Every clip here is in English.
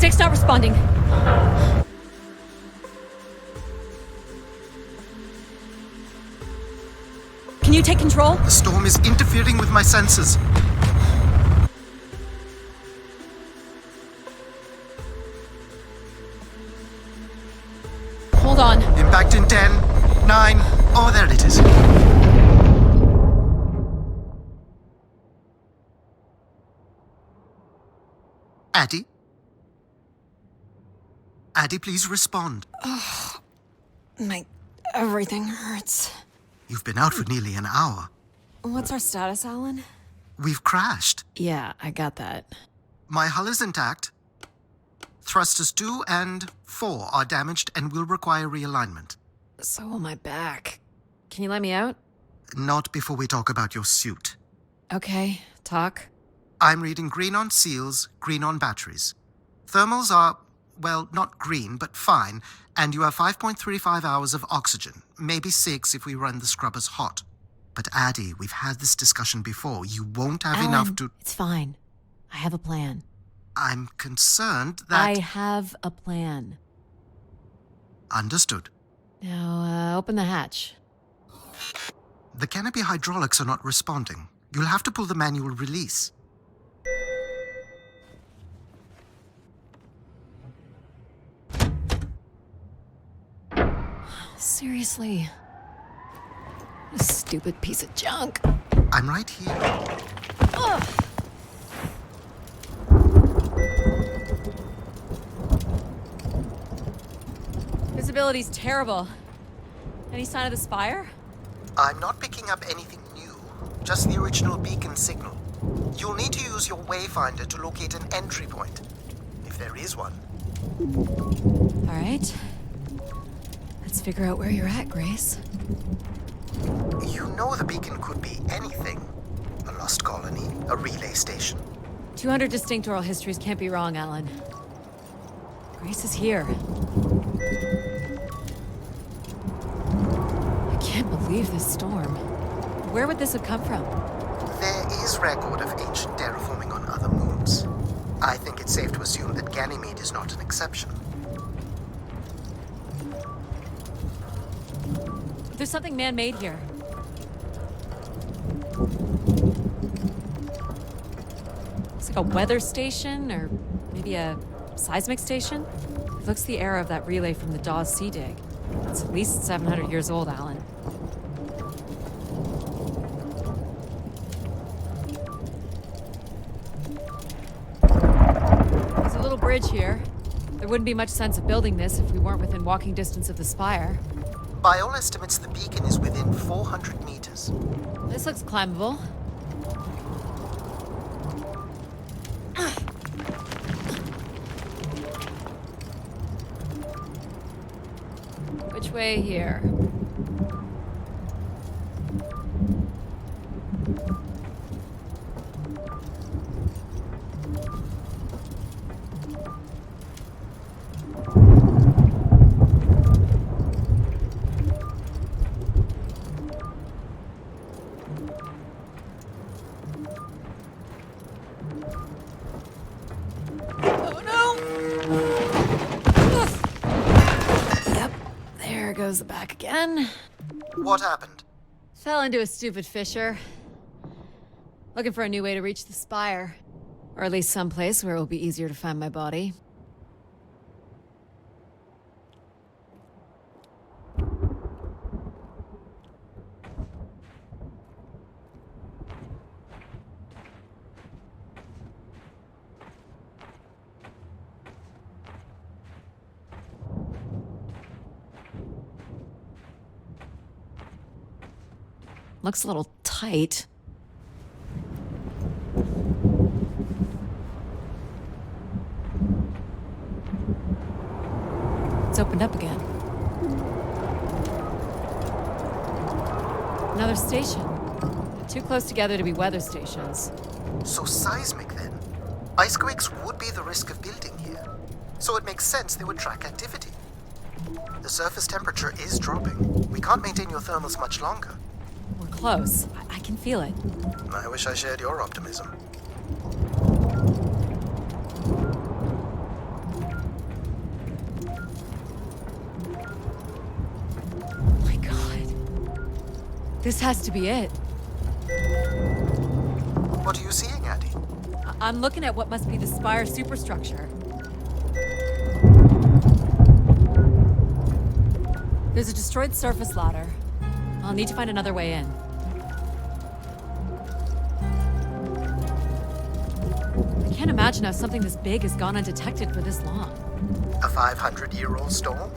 Stick's not responding. Can you take control? The storm is interfering with my sensors. Hold on. Impact in 10, 9, oh, there it is. Addie? Addie, please respond. Everything hurts. You've been out for nearly an hour. What's our status, Alan? We've crashed. Yeah, I got that. My hull is intact. Thrusters 2 and 4 are damaged and will require realignment. So will my back. Can you let me out? Not before we talk about your suit. Okay, talk. I'm reading green on seals, green on batteries. Thermals are, well, not green, but fine, and you have 5.35 hours of oxygen, maybe 6 if we run the scrubbers hot. But Addie, we've had this discussion before. You won't have enough Alan, to... It's fine. I have a plan. I'm concerned that... I have a plan. Understood. Now, open the hatch. The canopy hydraulics are not responding. You'll have to pull the manual release. Seriously. This stupid piece of junk. I'm right here. Ugh. Visibility's terrible. Any sign of the spire? I'm not picking up anything new, just the original beacon signal. You'll need to use your wayfinder to locate an entry point, if there is one. All right. Let's figure out where you're at, Grace. You know the beacon could be anything. A lost colony, a relay station. 200 distinct oral histories can't be wrong, Alan. Grace is here. I can't believe this storm. Where would this have come from? There is record of ancient terraforming on other moons. I think it's safe to assume that Ganymede is not an exception. There's something man-made here. It's like a weather station, or maybe a seismic station. It looks the era of that relay from the Dawes Sea Dig. It's at least 700 years old, Alan. There's a little bridge here. There wouldn't be much sense of building this if we weren't within walking distance of the spire. By all estimates, the beacon is within 400 meters. This looks climbable. Which way here? Goes the back again. What happened? Fell into a stupid fissure. Looking for a new way to reach the spire. Or at least someplace where it will be easier to find my body. Looks a little tight. It's opened up again. Another station. Too close together to be weather stations. So seismic then? Icequakes would be the risk of building here. So it makes sense they would track activity. The surface temperature is dropping. We can't maintain your thermals much longer. We're close. I can feel it. I wish I shared your optimism. This has to be it. What are you seeing, Addie? I'm looking at what must be the Spire superstructure. There's a destroyed surface ladder. I'll need to find another way in. I can't imagine how something this big has gone undetected for this long. A 500-year-old storm?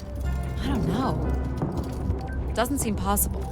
I don't know. Doesn't seem possible.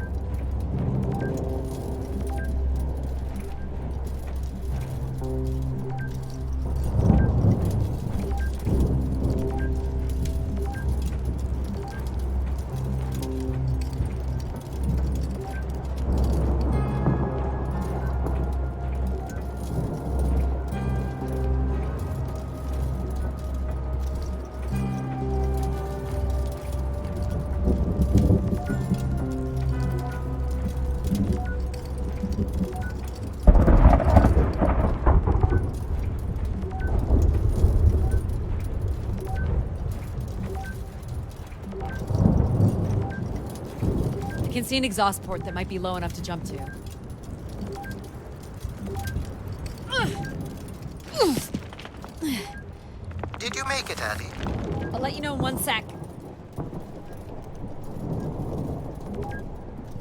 I can see an exhaust port that might be low enough to jump to. Did you make it, Addie? I'll let you know in 1 sec.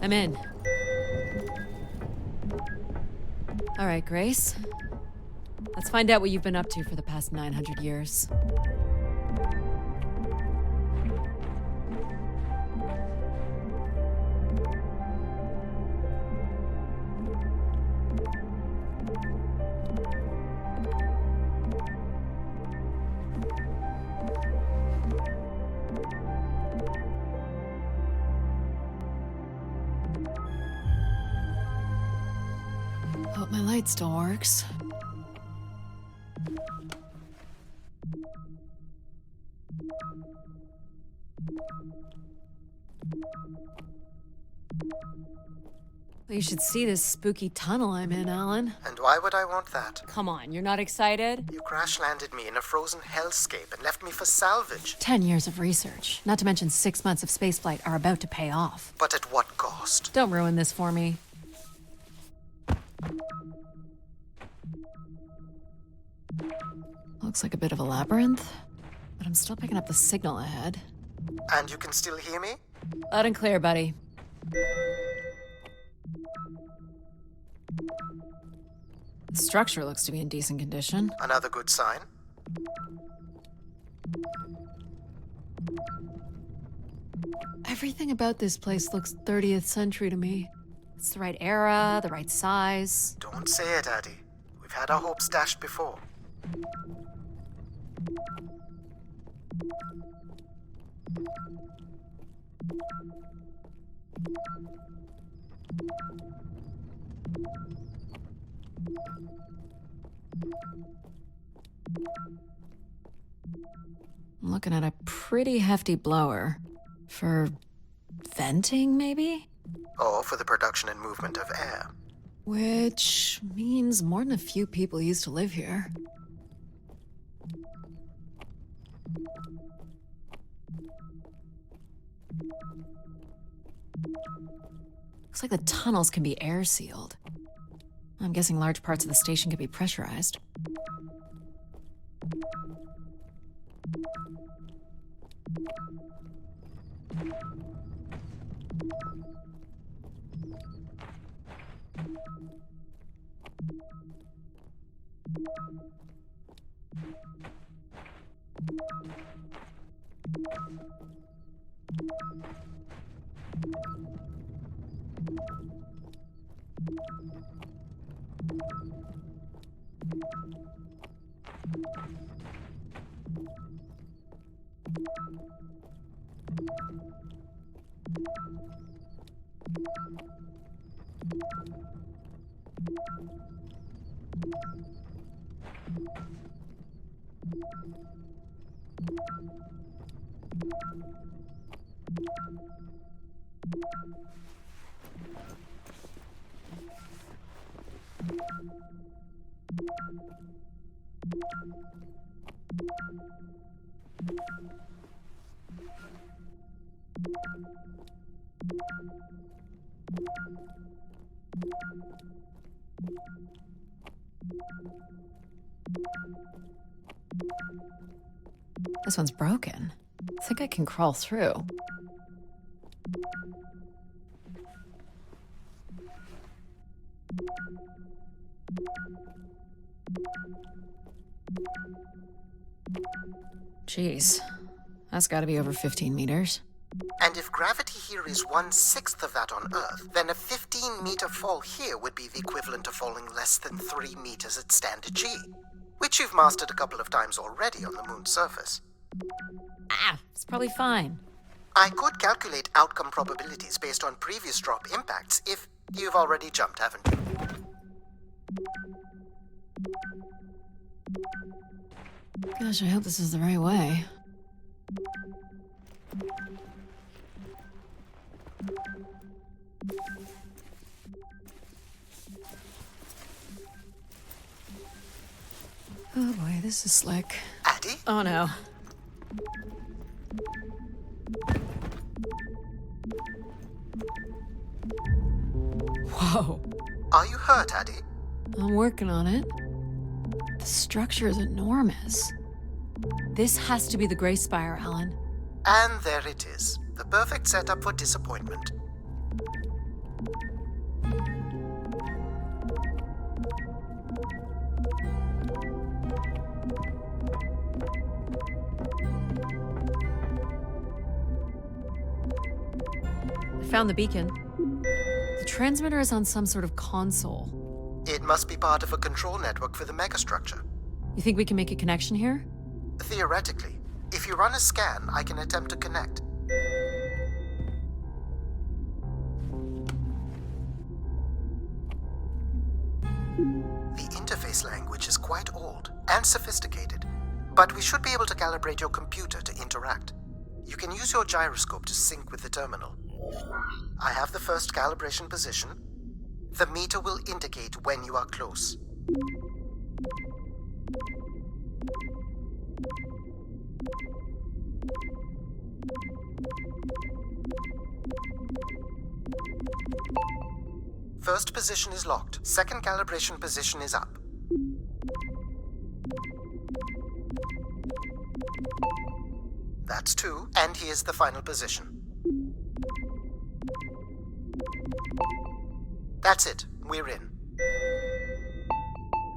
I'm in. All right, Grace. Let's find out what you've been up to for the past 900 years. Hope my light still works. Well, you should see this spooky tunnel I'm in, Alan. And why would I want that? Come on, you're not excited? You crash-landed me in a frozen hellscape and left me for salvage. 10 years of research, not to mention 6 months of spaceflight, are about to pay off. But at what cost? Don't ruin this for me. Looks like a bit of a labyrinth, but I'm still picking up the signal ahead. And you can still hear me? Loud and clear, buddy. The structure looks to be in decent condition. Another good sign. Everything about this place looks 30th century to me. It's the right era, the right size. Don't say it, Addie. We've had our hopes dashed before. I'm looking at a pretty hefty blower. For venting, maybe? Or for the production and movement of air. Which means more than a few people used to live here. Looks like the tunnels can be air sealed. I'm guessing large parts of the station can be pressurized. This one's broken. I think I can crawl through. Jeez, that's gotta be over 15 meters. And if gravity here is 1/6 of that on Earth, then a 15-meter fall here would be the equivalent of falling less than 3 meters at standard G, which you've mastered a couple of times already on the moon's surface. It's probably fine. I could calculate outcome probabilities based on previous drop impacts if you've already jumped, haven't you? Gosh, I hope this is the right way. Oh boy, this is slick. Addie? Oh no. Whoa. Are you hurt, Addie? I'm working on it. The structure is enormous. This has to be the Gray Spire, Alan. And there it is. The perfect setup for disappointment. I found the beacon. The transmitter is on some sort of console. It must be part of a control network for the megastructure. You think we can make a connection here? Theoretically, if you run a scan, I can attempt to connect. The interface language is quite old and sophisticated, but we should be able to calibrate your computer to interact. You can use your gyroscope to sync with the terminal. I have the first calibration position. The meter will indicate when you are close. First position is locked. Second calibration position is up. That's 2, and here's the final position. That's it. We're in.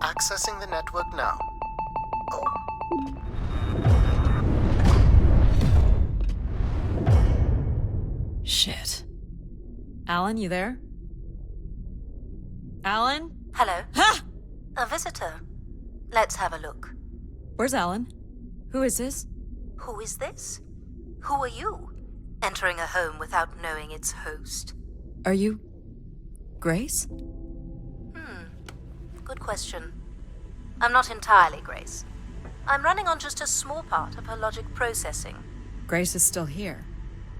Accessing the network now. Oh. Shit. Alan, you there? Alan? Hello. Ha! A visitor. Let's have a look. Where's Alan? Who is this? Who is this? Who are you? Entering a home without knowing its host. Are you... Grace? Good question. I'm not entirely Grace. I'm running on just a small part of her logic processing. Grace is still here.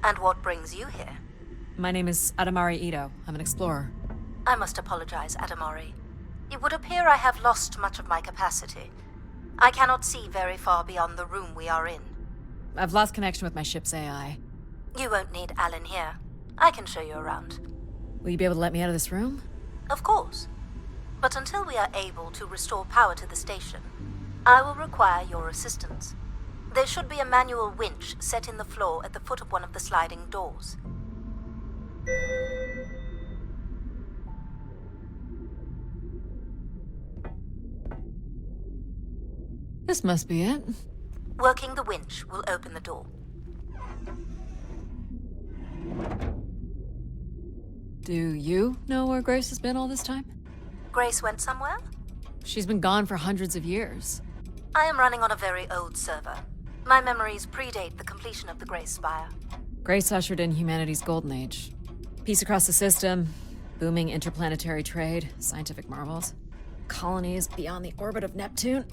And what brings you here? My name is Adamari Ito. I'm an explorer. I must apologize, Adamari. It would appear I have lost much of my capacity. I cannot see very far beyond the room we are in. I've lost connection with my ship's AI. You won't need Alan here. I can show you around. Will you be able to let me out of this room? Of course. But until we are able to restore power to the station, I will require your assistance. There should be a manual winch set in the floor at the foot of one of the sliding doors. This must be it. Working the winch will open the door. Do you know where Grace has been all this time? Grace went somewhere? She's been gone for hundreds of years. I am running on a very old server. My memories predate the completion of the Gray Spire. Grace ushered in humanity's golden age. Peace across the system, booming interplanetary trade, scientific marvels, colonies beyond the orbit of Neptune.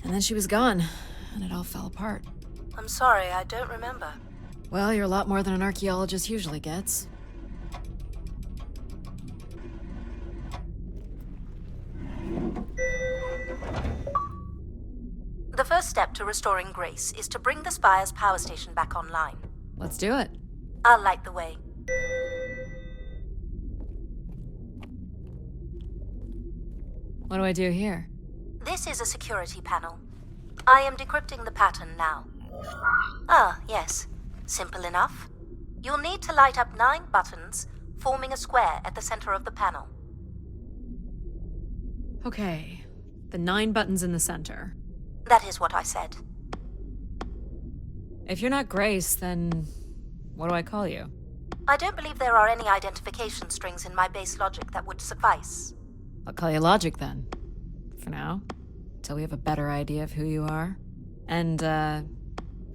And then she was gone, and it all fell apart. I'm sorry, I don't remember. Well, you're a lot more than an archaeologist usually gets. The first step to restoring Grace is to bring the Spire's power station back online. Let's do it. I'll light the way. What do I do here? This is a security panel. I am decrypting the pattern now. Ah, yes. Simple enough. You'll need to light up 9 buttons, forming a square at the center of the panel. Okay, the 9 buttons in the center. That is what I said. If you're not Grace, then what do I call you? I don't believe there are any identification strings in my base logic that would suffice. I'll call you Logic then. For now. Till we have a better idea of who you are. And,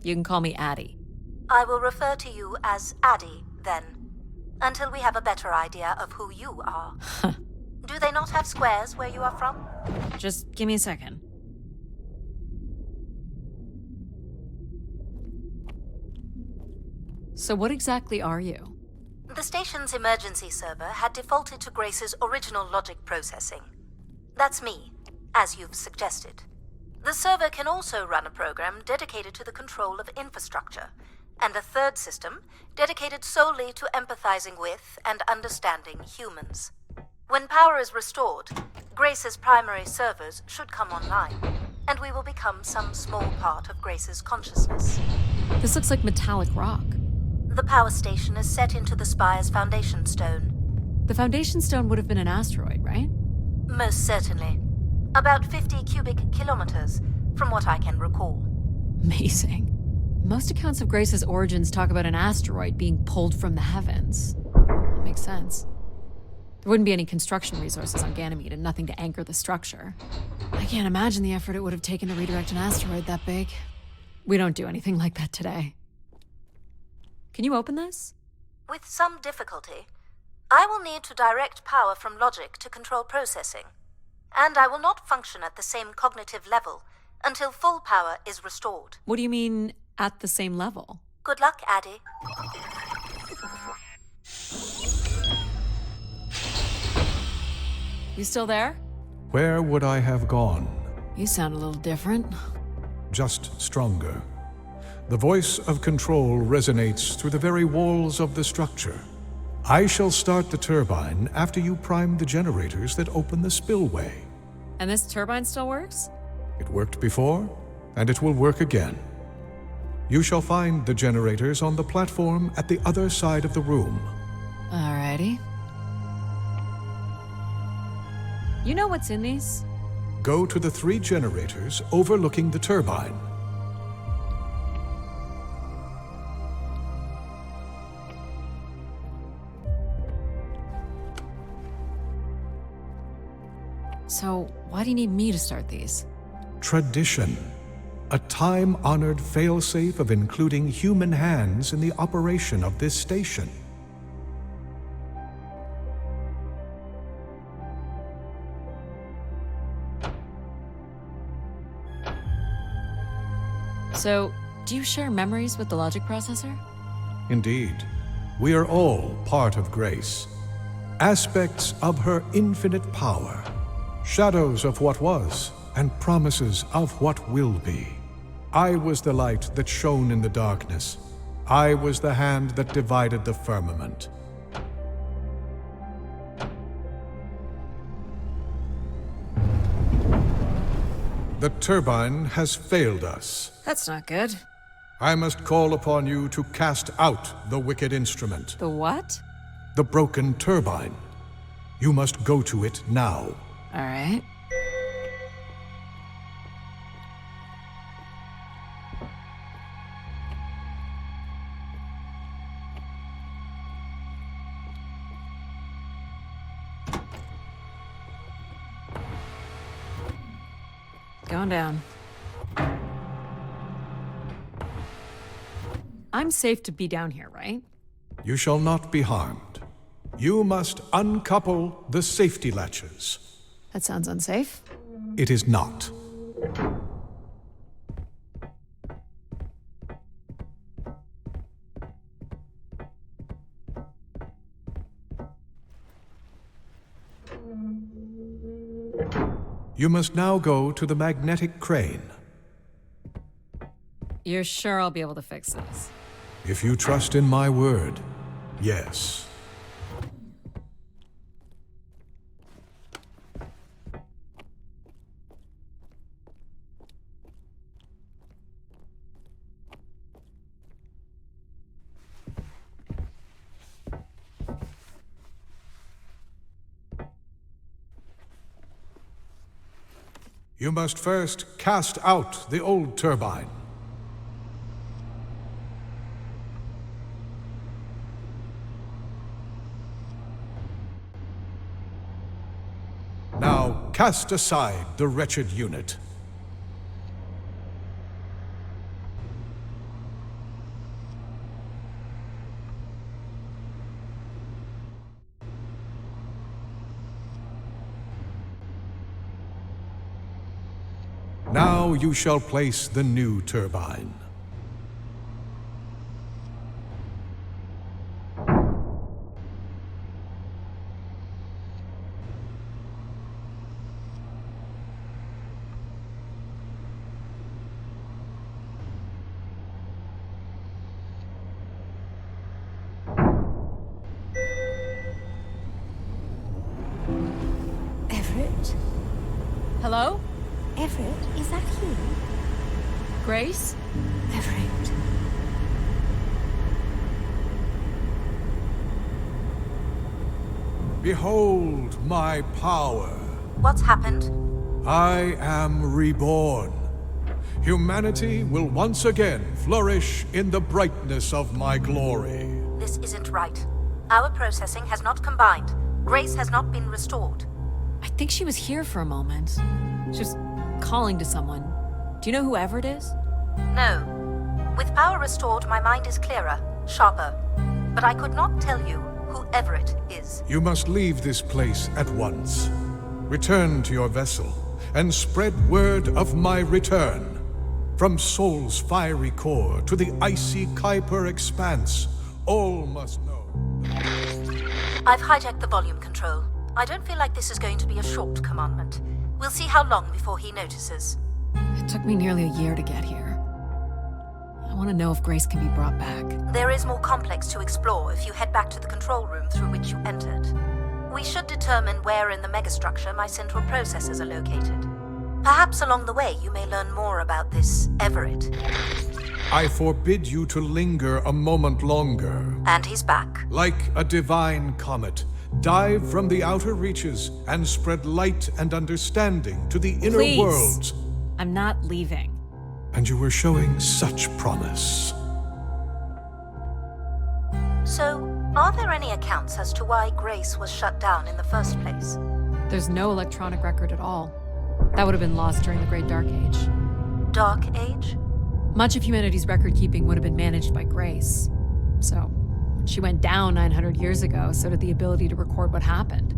you can call me Addie. I will refer to you as Addie, then, until we have a better idea of who you are. Do they not have squares where you are from? Just give me a second. So what exactly are you? The station's emergency server had defaulted to Grace's original logic processing. That's me, as you've suggested. The server can also run a program dedicated to the control of infrastructure, and a third system dedicated solely to empathizing with and understanding humans. When power is restored, Grace's primary servers should come online, and we will become some small part of Grace's consciousness. This looks like metallic rock. The power station is set into the Spire's foundation stone. The foundation stone would have been an asteroid, right? Most certainly. About 50 cubic kilometers, from what I can recall. Amazing. Most accounts of Grace's origins talk about an asteroid being pulled from the heavens. That makes sense. There wouldn't be any construction resources on Ganymede and nothing to anchor the structure. I can't imagine the effort it would have taken to redirect an asteroid that big. We don't do anything like that today. Can you open this? With some difficulty. I will need to direct power from logic to control processing. And I will not function at the same cognitive level until full power is restored. What do you mean, at the same level? Good luck, Addie. You still there? Where would I have gone? You sound a little different. Just stronger. The voice of control resonates through the very walls of the structure. I shall start the turbine after you prime the generators that open the spillway. And this turbine still works? It worked before, and it will work again. You shall find the generators on the platform at the other side of the room. Alrighty. You know what's in these? Go to the 3 generators overlooking the turbine. So, why do you need me to start these? Tradition. A time-honored failsafe of including human hands in the operation of this station. So, do you share memories with the logic processor? Indeed. We are all part of Grace. Aspects of her infinite power. Shadows of what was, and promises of what will be. I was the light that shone in the darkness. I was the hand that divided the firmament. The turbine has failed us. That's not good. I must call upon you to cast out the wicked instrument, The what? the broken turbine. You must go to it now. Alright. Going down. I'm safe to be down here, right? You shall not be harmed. You must uncouple the safety latches. That sounds unsafe. It is not. You must now go to the magnetic crane. You're sure I'll be able to fix this? If you trust in my word, yes. You must first cast out the old turbine. Now cast aside the wretched unit. Now you shall place the new turbine. Everett? Hello? Everett, is that you? Grace? Everett. Behold my power. What's happened? I am reborn. Humanity will once again flourish in the brightness of my glory. This isn't right. Our processing has not combined. Grace has not been restored. I think she was here for a moment. She was calling to someone. Do you know who Everett is? No. With power restored, my mind is clearer, sharper. But I could not tell you who Everett is. You must leave this place at once. Return to your vessel and spread word of my return. From Sol's fiery core to the icy Kuiper expanse, all must know. I've hijacked the volume control. I don't feel like this is going to be a short commandment. We'll see how long before he notices. It took me nearly a year to get here. I want to know if Grace can be brought back. There is more complex to explore if you head back to the control room through which you entered. We should determine where in the megastructure my central processors are located. Perhaps along the way you may learn more about this Everett. I forbid you to linger a moment longer. And he's back. Like a divine comet, dive from the outer reaches and spread light and understanding to the inner Please. worlds. I'm not leaving. And you were showing such promise. So, are there any accounts as to why Grace was shut down in the first place? There's no electronic record at all. That would have been lost during the Great Dark Age. Dark Age? Much of humanity's record keeping would have been managed by Grace. So, when she went down 900 years ago, so did the ability to record what happened.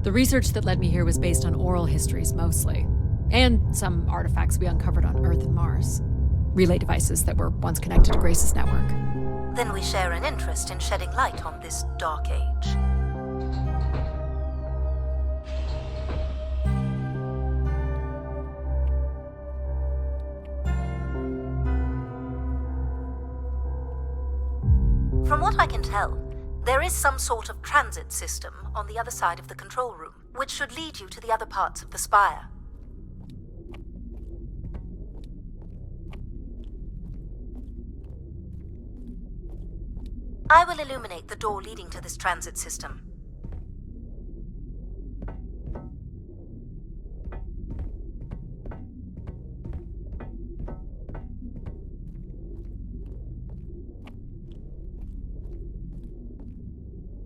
The research that led me here was based on oral histories mostly, and some artifacts we uncovered on Earth and Mars. Relay devices that were once connected to Grace's network. Then we share an interest in shedding light on this Dark Age. From what I can tell, there is some sort of transit system on the other side of the control room, which should lead you to the other parts of the spire. I will illuminate the door leading to this transit system.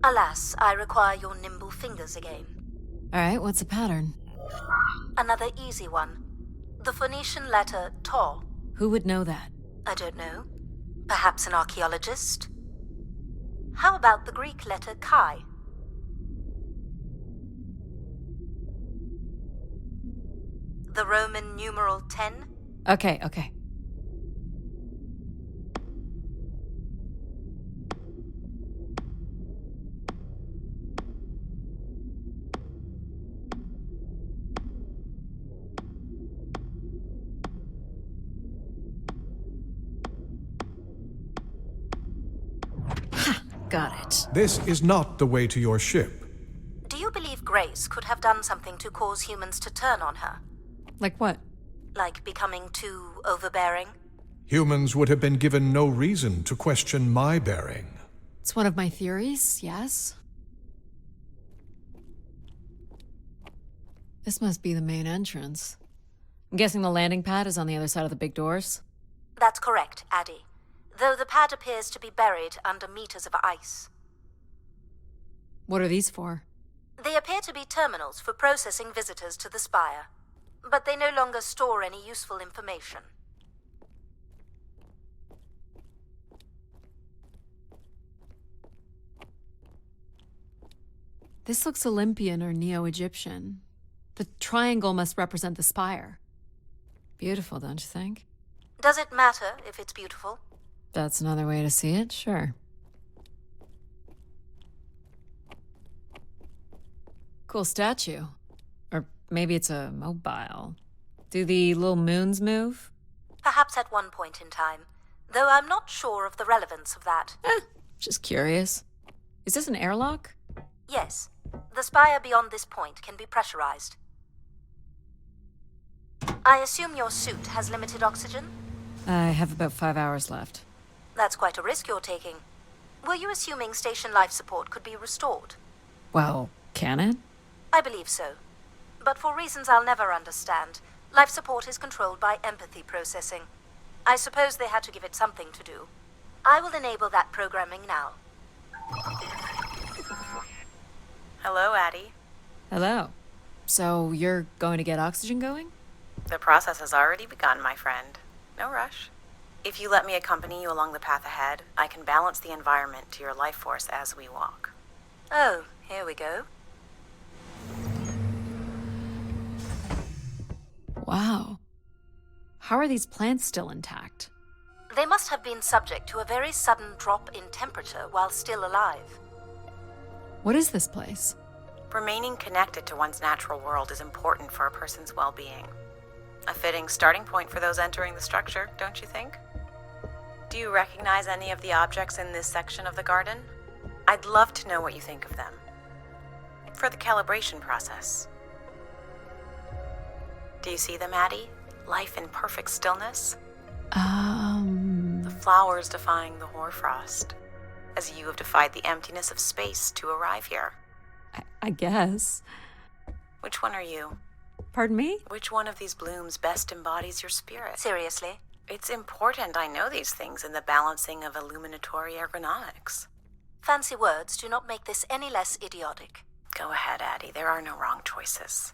Alas, I require your nimble fingers again. Alright, what's the pattern? Another easy one. The Phoenician letter Tau. Who would know that? I don't know. Perhaps an archaeologist? How about the Greek letter Chi? The Roman numeral 10? Okay. Got it. This is not the way to your ship. Do you believe Grace could have done something to cause humans to turn on her? Like what? Like becoming too overbearing? Humans would have been given no reason to question my bearing. It's one of my theories, yes. This must be the main entrance. I'm guessing the landing pad is on the other side of the big doors? That's correct, Addy. Though the pad appears to be buried under meters of ice. What are these for? They appear to be terminals for processing visitors to the Spire, but they no longer store any useful information. This looks Olympian or Neo-Egyptian. The triangle must represent the spire. Beautiful, don't you think? Does it matter if it's beautiful? That's another way to see it, sure. Cool statue. Or maybe it's a mobile. Do the little moons move? Perhaps at one point in time, though I'm not sure of the relevance of that. Just curious. Is this an airlock? Yes, the spire beyond this point can be pressurized. I assume your suit has limited oxygen? I have about 5 hours left. That's quite a risk you're taking. Were you assuming station life support could be restored? Well, can it? I believe so. But for reasons I'll never understand, life support is controlled by empathy processing. I suppose they had to give it something to do. I will enable that programming now. Hello, Addy. Hello. So you're going to get oxygen going? The process has already begun, my friend. No rush. If you let me accompany you along the path ahead, I can balance the environment to your life force as we walk. Oh, here we go. Wow. How are these plants still intact? They must have been subject to a very sudden drop in temperature while still alive. What is this place? Remaining connected to one's natural world is important for a person's well-being. A fitting starting point for those entering the structure, don't you think? Do you recognize any of the objects in this section of the garden? I'd love to know what you think of them. For the calibration process. Do you see them, Addy? Life in perfect stillness? The flowers defying the hoarfrost, as you have defied the emptiness of space to arrive here. I guess. Which one are you? Pardon me? Which one of these blooms best embodies your spirit? Seriously? It's important I know these things in the balancing of illuminatory ergonomics. Fancy words do not make this any less idiotic. Go ahead, Addy. There are no wrong choices.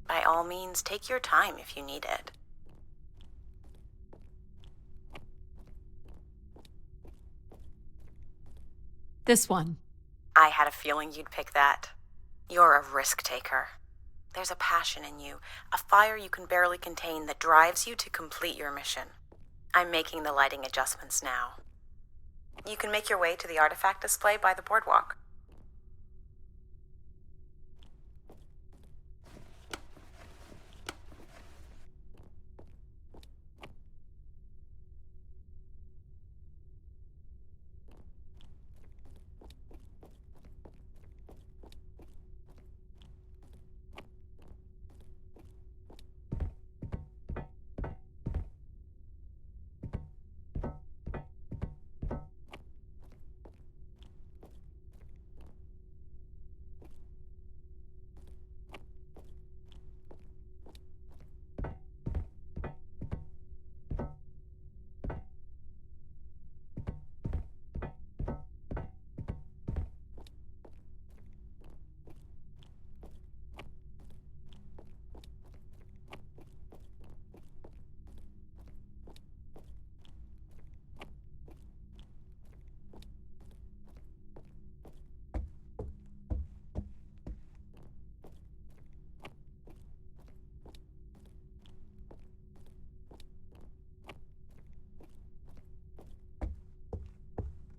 By all means, take your time if you need it. This one. I had a feeling you'd pick that. You're a risk taker. There's a passion in you, a fire you can barely contain that drives you to complete your mission. I'm making the lighting adjustments now. You can make your way to the artifact display by the boardwalk.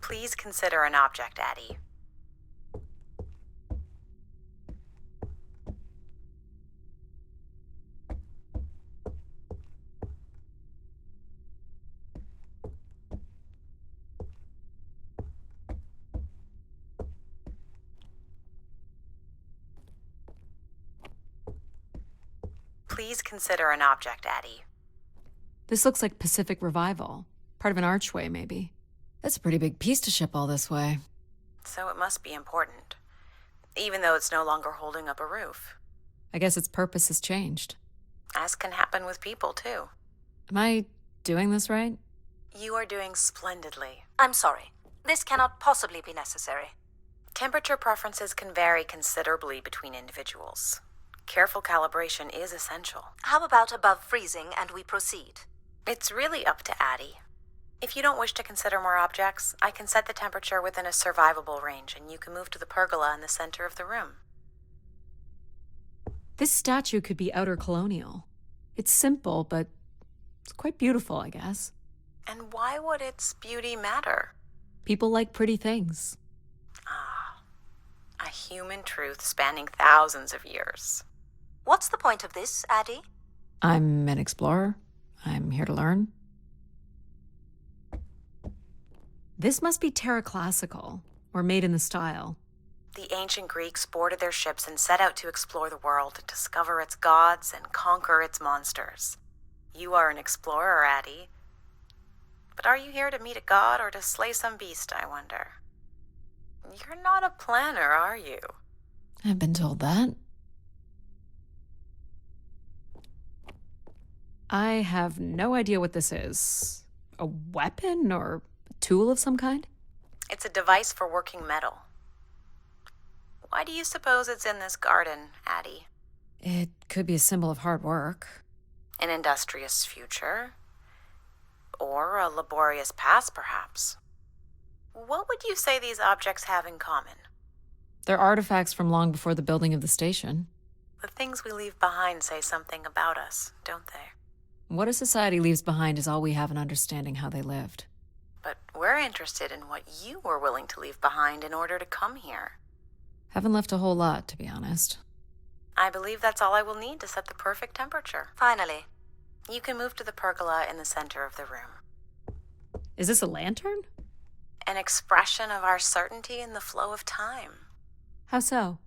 Please consider an object, Addy. Please consider an object, Addy. This looks like Pacific Revival. Part of an archway, maybe. That's a pretty big piece to ship all this way. So it must be important, even though it's no longer holding up a roof. I guess its purpose has changed. As can happen with people, too. Am I doing this right? You are doing splendidly. I'm sorry. This cannot possibly be necessary. Temperature preferences can vary considerably between individuals. Careful calibration is essential. How about above freezing and we proceed? It's really up to Addie. If you don't wish to consider more objects, I can set the temperature within a survivable range, and you can move to the pergola in the center of the room. This statue could be outer colonial. It's simple, but it's quite beautiful, I guess. And why would its beauty matter? People like pretty things. A human truth spanning thousands of years. What's the point of this, Addie? I'm an explorer. I'm here to learn. This must be Terra Classical, or made in the style. The ancient Greeks boarded their ships and set out to explore the world, to discover its gods and conquer its monsters. You are an explorer, Addie. But are you here to meet a god or to slay some beast, I wonder? You're not a planner, are you? I've been told that. I have no idea what this is. A weapon or a tool of some kind? It's a device for working metal. Why do you suppose it's in this garden, Addie? It could be a symbol of hard work. An industrious future? Or a laborious past, perhaps? What would you say these objects have in common? They're artifacts from long before the building of the station. The things we leave behind say something about us, don't they? What a society leaves behind is all we have in understanding how they lived. But we're interested in what you were willing to leave behind in order to come here. Haven't left a whole lot, to be honest. I believe that's all I will need to set the perfect temperature. Finally. You can move to the pergola in the center of the room. Is this a lantern? An expression of our certainty in the flow of time. How so?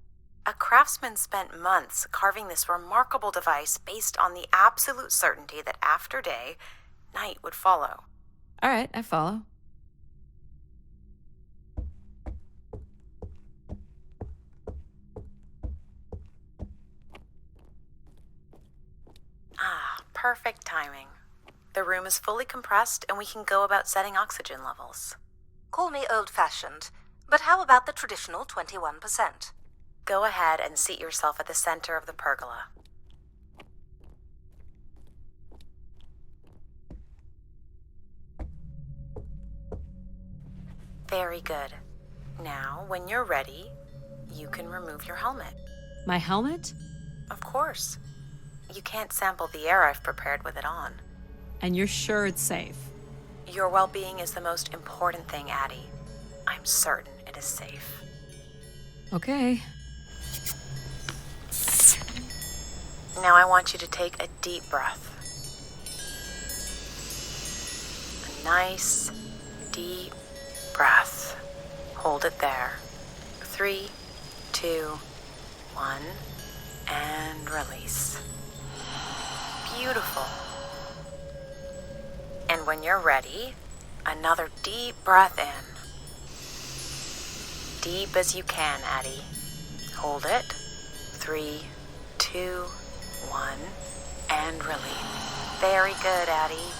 A craftsman spent months carving this remarkable device based on the absolute certainty that after day, night would follow. All right, I follow. Perfect timing. The room is fully compressed and we can go about setting oxygen levels. Call me old-fashioned, but how about the traditional 21%? Go ahead and seat yourself at the center of the pergola. Very good. Now, when you're ready, you can remove your helmet. My helmet? Of course. You can't sample the air I've prepared with it on. And you're sure it's safe? Your well-being is the most important thing, Addie. I'm certain it is safe. Okay. Now I want you to take a deep breath. A nice, deep breath. Hold it there. 3, 2, 1, and release. Beautiful. And when you're ready, another deep breath in. Deep as you can, Addie. Hold it. 3, 2, 1, and release. Very good, Addie.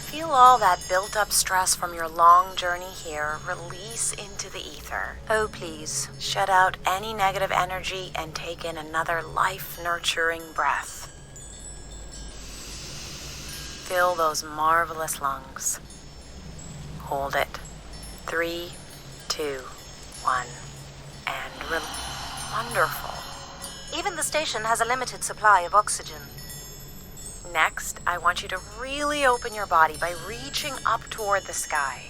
Feel all that built-up stress from your long journey here release into the ether. Oh, please. Shut out any negative energy and take in another life-nurturing breath. Fill those marvelous lungs. Hold it. 3, 2, 1, and release. Wonderful. Even the station has a limited supply of oxygen. Next, I want you to really open your body by reaching up toward the sky.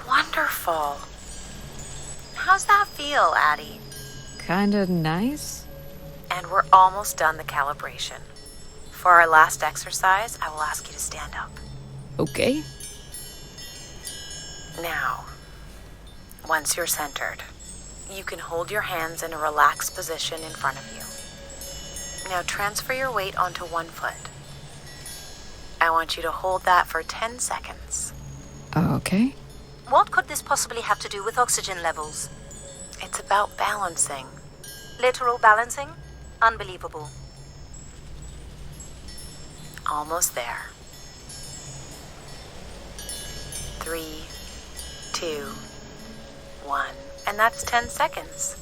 Wonderful. How's that feel, Addie? Kinda nice? And we're almost done the calibration. For our last exercise, I will ask you to stand up. Okay. Now, once you're centered, you can hold your hands in a relaxed position in front of you. Now transfer your weight onto one foot. I want you to hold that for 10 seconds. Okay. What could this possibly have to do with oxygen levels? It's about balancing. Literal balancing? Unbelievable. Almost there. 3, 2, 1. And that's 10 seconds.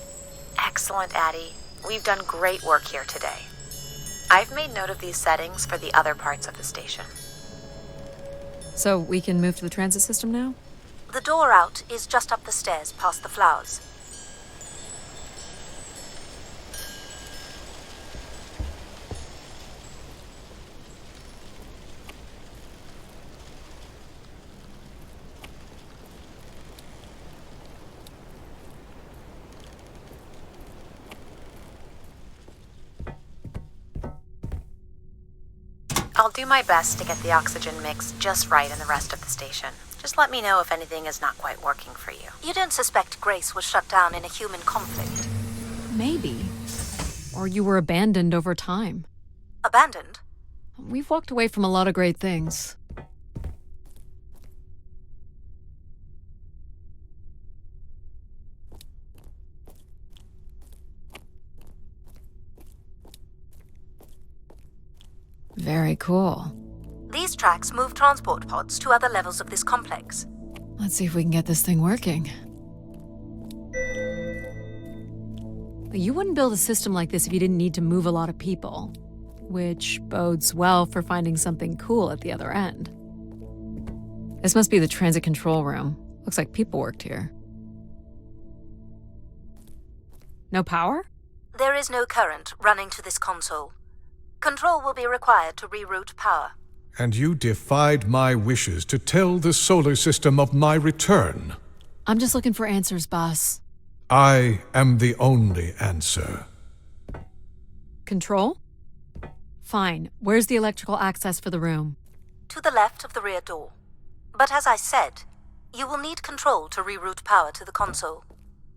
Excellent, Addie. We've done great work here today. I've made note of these settings for the other parts of the station. So we can move to the transit system now? The door out is just up the stairs past the flowers. I'll do my best to get the oxygen mix just right in the rest of the station. Just let me know if anything is not quite working for you. You don't suspect Grace was shut down in a human conflict? Maybe. Or you were abandoned over time. Abandoned? We've walked away from a lot of great things. Very cool. These tracks move transport pods to other levels of this complex. Let's see if we can get this thing working. But you wouldn't build a system like this if you didn't need to move a lot of people, which bodes well for finding something cool at the other end. This must be the transit control room. Looks like people worked here. No power? There is no current running to this console. Control will be required to reroute power. And you defied my wishes to tell the solar system of my return. I'm just looking for answers, boss. I am the only answer. Control? Fine. Where's the electrical access for the room? To the left of the rear door. But as I said, you will need control to reroute power to the console.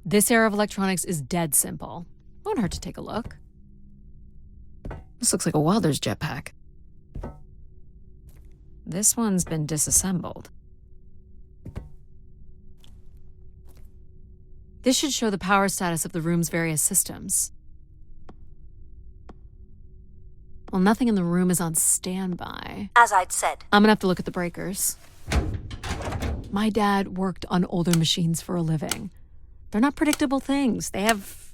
This era of electronics is dead simple. Won't hurt to take a look. This looks like a welder's jetpack. This one's been disassembled. This should show the power status of the room's various systems. Well, nothing in the room is on standby. As I'd said, I'm gonna have to look at the breakers. My dad worked on older machines for a living. They're not predictable things. They have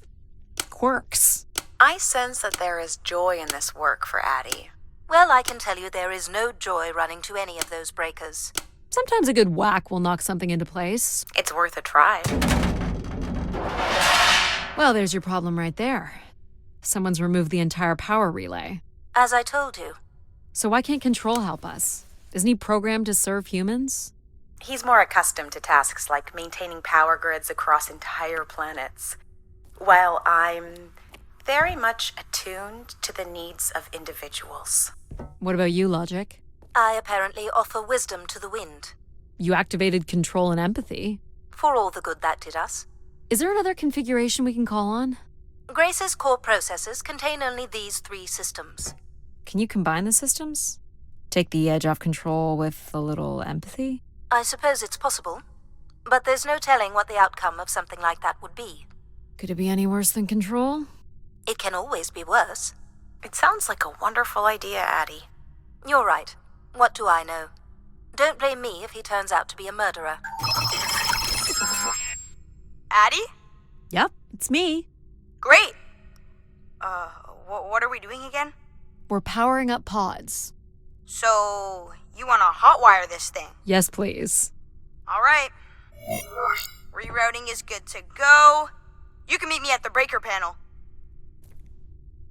quirks. I sense that there is joy in this work for Addie. well, I can tell you there is no joy running to any of those breakers. Sometimes a good whack will knock something into place. It's worth a try. Well, there's your problem right there. Someone's removed the entire power relay. As I told you. So why can't Control help us? Isn't he programmed to serve humans? He's more accustomed to tasks like maintaining power grids across entire planets, while I'm very much attuned to the needs of individuals. What about you, Logic? I apparently offer wisdom to the wind. You activated Control and Empathy. For all the good that did us. Is there another configuration we can call on? Grace's core processors contain only these 3 systems. Can you combine the systems? Take the edge off Control with a little empathy? I suppose it's possible, but there's no telling what the outcome of something like that would be. Could it be any worse than Control? It can always be worse. It sounds like a wonderful idea, Addie. You're right. What do I know? Don't blame me if he turns out to be a murderer. Addie? Yep, it's me. Great! What are we doing again? We're powering up pods. So, you want to hotwire this thing? Yes, please. Alright. Rerouting is good to go. You can meet me at the breaker panel.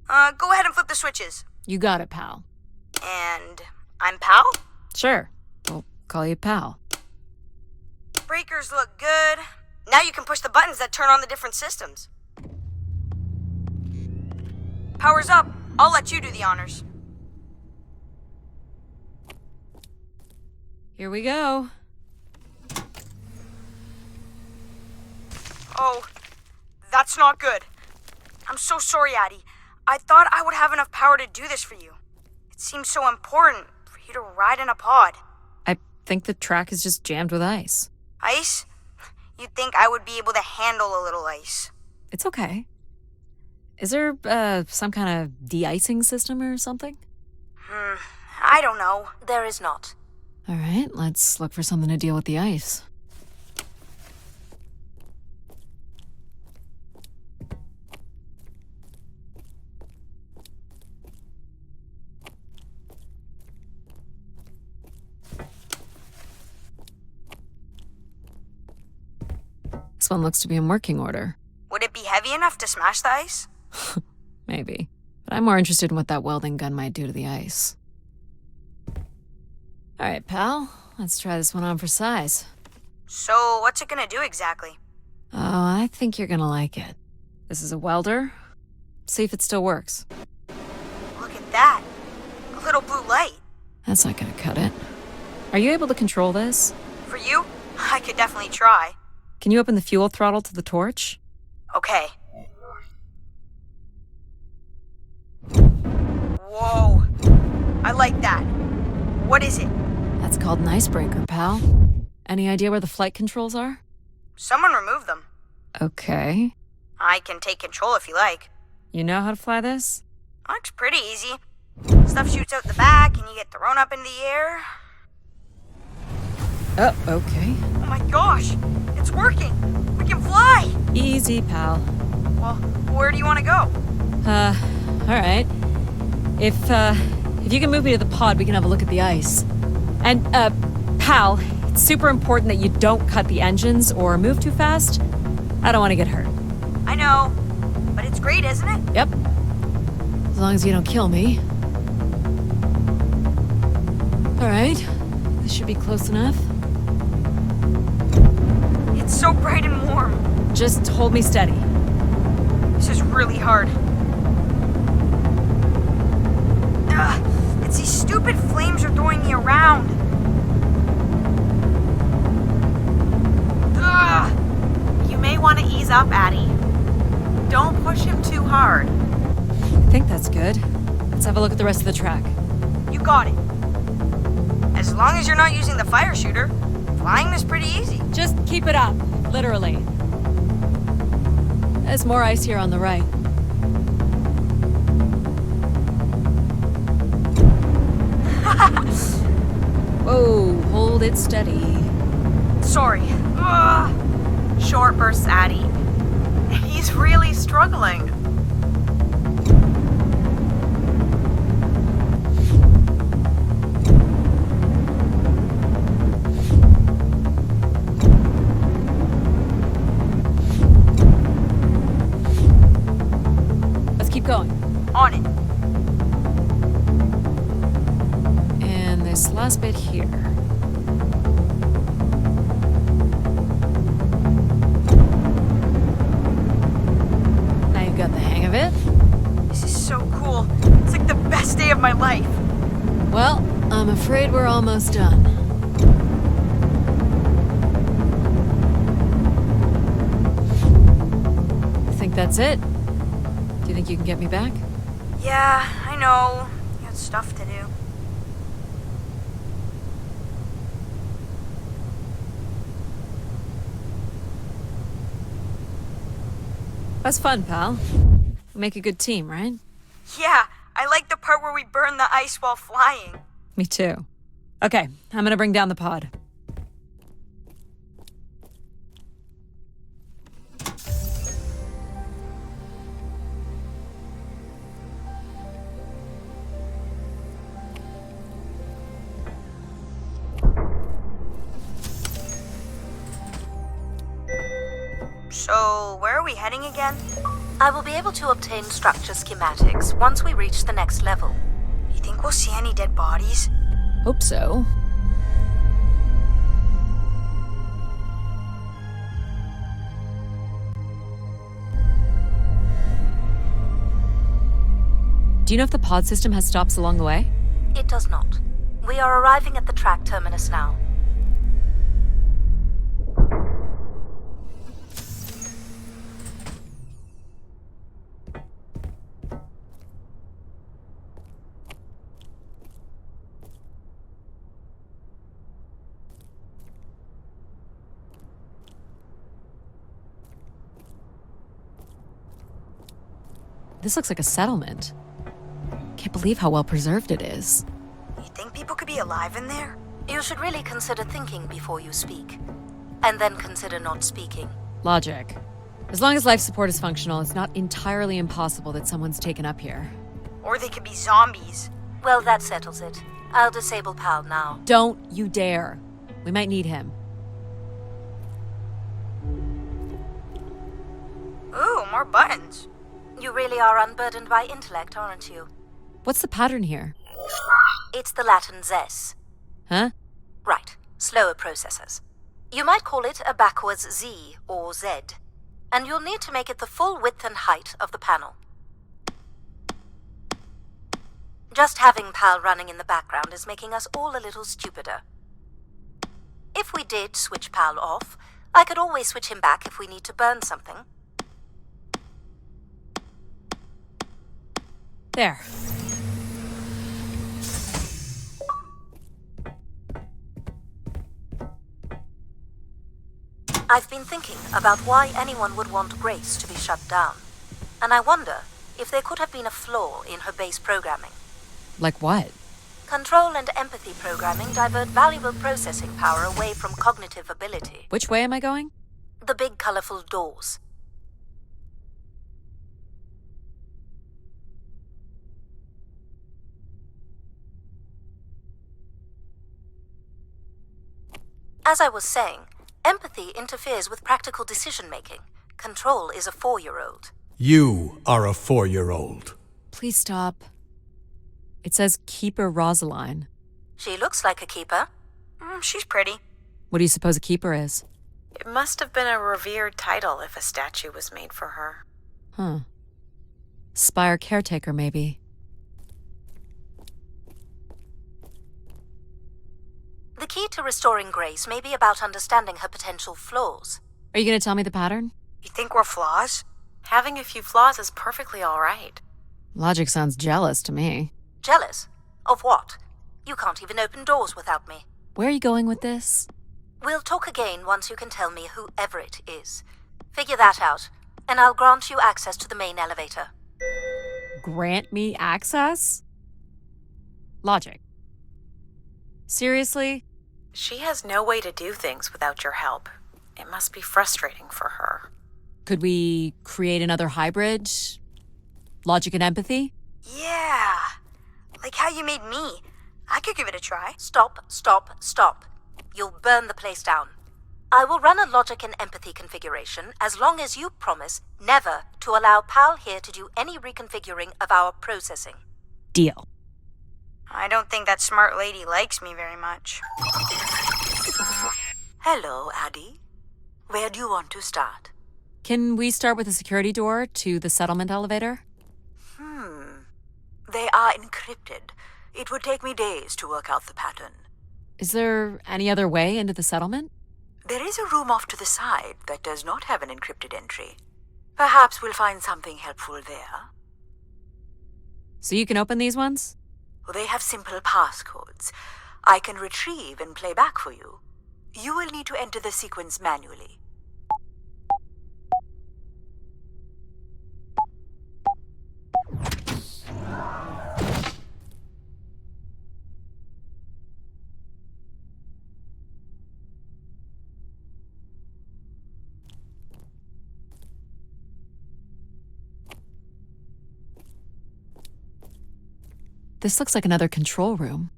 Go ahead and flip the switches. You got it, pal. And I'm Pal? Sure. We'll call you pal. Breakers look good. Now you can push the buttons that turn on the different systems. Power's up. I'll let you do the honors. Here we go. Oh, that's not good. I'm so sorry, Addie. I thought I would have enough power to do this for you. It seems so important for you to ride in a pod. I think the track is just jammed with ice. Ice? You'd think I would be able to handle a little ice. It's okay. Is there, some kind of de-icing system or something? I don't know. There is not. All right, let's look for something to deal with the ice. This one looks to be in working order. Would it be heavy enough to smash the ice? Maybe. But I'm more interested in what that welding gun might do to the ice. All right, pal. Let's try this one on for size. So, what's it gonna do exactly? Oh, I think you're gonna like it. This is a welder. See if it still works. Look at that. A little blue light. That's not gonna cut it. Are you able to control this? For you, I could definitely try. Can you open the fuel throttle to the torch? Okay. Whoa. I like that. What is it? That's called an icebreaker, pal. Any idea where the flight controls are? Someone removed them. Okay. I can take control if you like. You know how to fly this? Looks pretty easy. Stuff shoots out the back and you get thrown up in the air. Oh, okay. Oh my gosh! It's working! We can fly! Easy, pal. Well, where do you want to go? Alright. If you can move me to the pod, we can have a look at the ice. And, pal, it's super important that you don't cut the engines or move too fast. I don't want to get hurt. I know, but it's great, isn't it? Yep. As long as you don't kill me. Alright. This should be close enough. It's so bright and warm. Just hold me steady. This is really hard. It's these stupid flames are throwing me around. You may want to ease up, Addie. Don't push him too hard. I think that's good. Let's have a look at the rest of the track. You got it. As long as you're not using the fire shooter, flying is pretty easy. Just keep it up, literally. There's more ice here on the right. Whoa, hold it steady. Sorry. Short bursts, Addie. He's really struggling. Let's keep going. On it. And this last bit here. Now you've got the hang of it. This is so cool. It's like the best day of my life. Well, I'm afraid we're almost done. I think that's it. Do you think you can get me back? Yeah, I know. You got stuff to do. That's fun, pal. We make a good team, right? Yeah, I like the part where we burn the ice while flying. Me too. Okay, I'm gonna bring down the pod. So, where are we heading again? I will be able to obtain structure schematics once we reach the next level. You think we'll see any dead bodies? Hope so. Do you know if the pod system has stops along the way? It does not. We are arriving at the track terminus now. This looks like a settlement. Can't believe how well preserved it is. You think people could be alive in there? You should really consider thinking before you speak. And then consider not speaking. Logic. As long as life support is functional, it's not entirely impossible that someone's taken up here. Or they could be zombies. Well, that settles it. I'll disable Pal now. Don't you dare. We might need him. Ooh, more buttons. You really are unburdened by intellect, aren't you? What's the pattern here? It's the Latin zes. Huh? Right, slower processors. You might call it a backwards Z or Z. And you'll need to make it the full width and height of the panel. Just having PAL running in the background is making us all a little stupider. If we did switch PAL off, I could always switch him back if we need to burn something. There. I've been thinking about why anyone would want Grace to be shut down. And I wonder if there could have been a flaw in her base programming. Like what? Control and empathy programming divert valuable processing power away from cognitive ability. Which way am I going? The big colorful doors. As I was saying, empathy interferes with practical decision-making. Control is a 4-year-old. You are a 4-year-old. Please stop. It says Keeper Rosaline. She looks like a keeper. She's pretty. What do you suppose a keeper is? It must have been a revered title if a statue was made for her. Huh. Spire caretaker, maybe. The key to restoring Grace may be about understanding her potential flaws. Are you going to tell me the pattern? You think we're flaws? Having a few flaws is perfectly all right. Logic sounds jealous to me. Jealous? Of what? You can't even open doors without me. Where are you going with this? We'll talk again once you can tell me who Everett is. Figure that out, and I'll grant you access to the main elevator. Grant me access? Logic. Seriously? She has no way to do things without your help. It must be frustrating for her. Could we create another hybrid? Logic and empathy? Yeah. Like how you made me. I could give it a try. Stop, stop, stop. You'll burn the place down. I will run a logic and empathy configuration as long as you promise never to allow Pal here to do any reconfiguring of our processing. Deal. I don't think that smart lady likes me very much. Hello, Addie. Where do you want to start? Can we start with the security door to the settlement elevator? They are encrypted. It would take me days to work out the pattern. Is there any other way into the settlement? There is a room off to the side that does not have an encrypted entry. Perhaps we'll find something helpful there. So you can open these ones? They have simple passcodes. I can retrieve and play back for you. You will need to enter the sequence manually. This looks like another control room.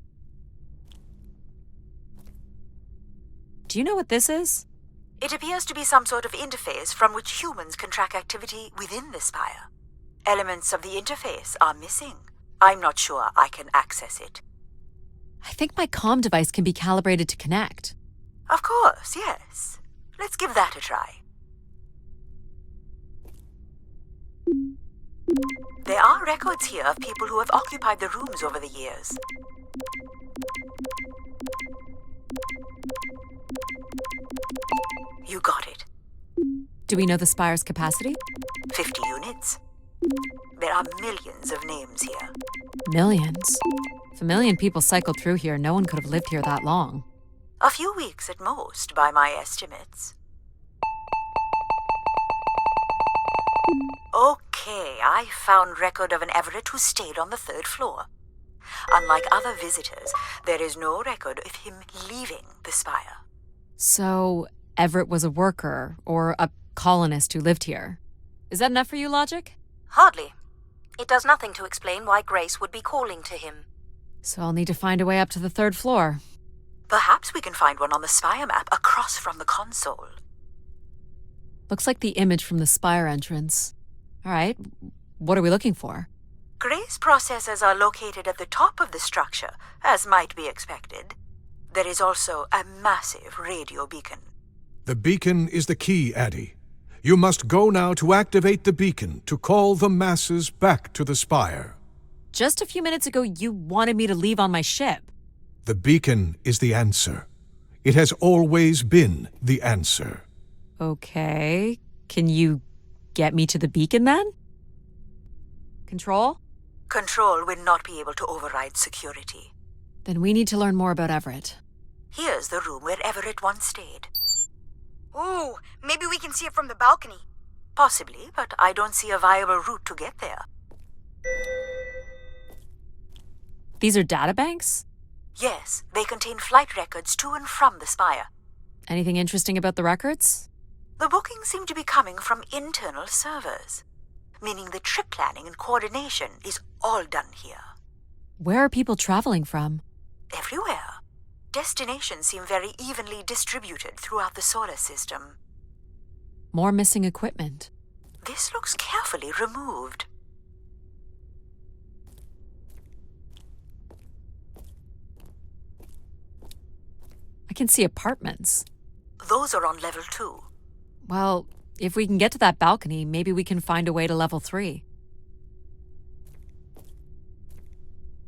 Do you know what this is? It appears to be some sort of interface from which humans can track activity within the spire. Elements of the interface are missing. I'm not sure I can access it. I think my comm device can be calibrated to connect. Of course, yes. Let's give that a try. There are records here of people who have occupied the rooms over the years. You got it. Do we know the spire's capacity? 50 units. There are millions of names here. Millions. If 1 million people cycled through here, no one could have lived here that long. A few weeks at most, by my estimates. Okay. Okay, I found record of an Everett who stayed on the 3rd floor. Unlike other visitors, there is no record of him leaving the spire. So, Everett was a worker, or a colonist who lived here. Is that enough for you, Logic? Hardly. It does nothing to explain why Grace would be calling to him. So I'll need to find a way up to the 3rd floor. Perhaps we can find one on the spire map across from the console. Looks like the image from the spire entrance. All right, what are we looking for? Grace processors are located at the top of the structure, as might be expected. There is also a massive radio beacon. The beacon is the key, Addie. You must go now to activate the beacon to call the masses back to the spire. Just a few minutes ago, you wanted me to leave on my ship. The beacon is the answer. It has always been the answer. Okay, can you get me to the beacon then? Control? Control will not be able to override security. Then we need to learn more about Everett. Here's the room where Everett once stayed. Ooh, maybe we can see it from the balcony. Possibly, but I don't see a viable route to get there. These are databanks? Yes, they contain flight records to and from the spire. Anything interesting about the records? The bookings seem to be coming from internal servers, meaning the trip planning and coordination is all done here. Where are people traveling from? Everywhere. Destinations seem very evenly distributed throughout the solar system. More missing equipment. This looks carefully removed. I can see apartments. Those are on level 2. Well, if we can get to that balcony, maybe we can find a way to level 3.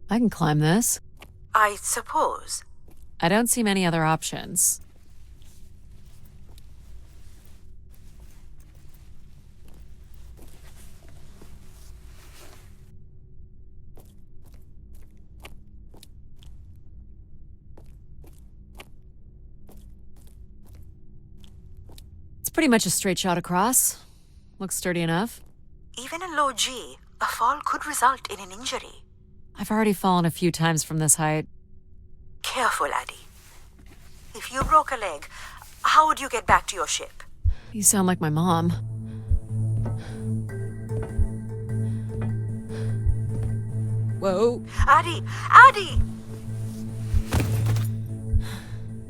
I can climb this. I suppose. I don't see many other options. It's pretty much a straight shot across. Looks sturdy enough. Even in low G, a fall could result in an injury. I've already fallen a few times from this height. Careful, Addie. If you broke a leg, how would you get back to your ship? You sound like my mom. Whoa. Addie! Addie!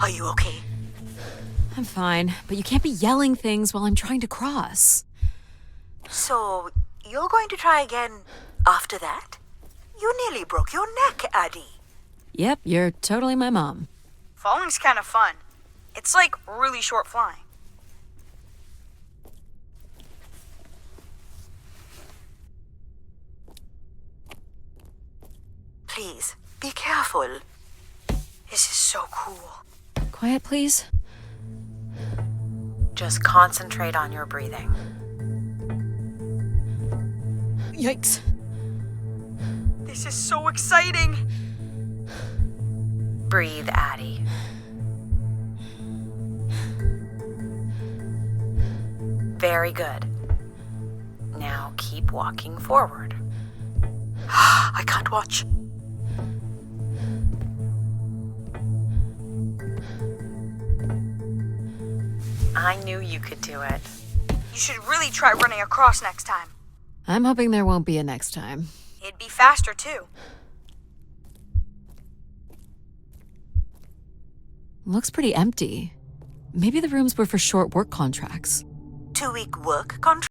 Are you okay? I'm fine, but you can't be yelling things while I'm trying to cross. So, you're going to try again after that? You nearly broke your neck, Addie. Yep, you're totally my mom. Falling's kind of fun. It's like really short flying. Please, be careful. This is so cool. Quiet, please. Just concentrate on your breathing. Yikes. This is so exciting. Breathe, Addie. Very good. Now keep walking forward. I can't watch. I knew you could do it. You should really try running across next time. I'm hoping there won't be a next time. It'd be faster, too. Looks pretty empty. Maybe the rooms were for short work contracts. 2-week work contract?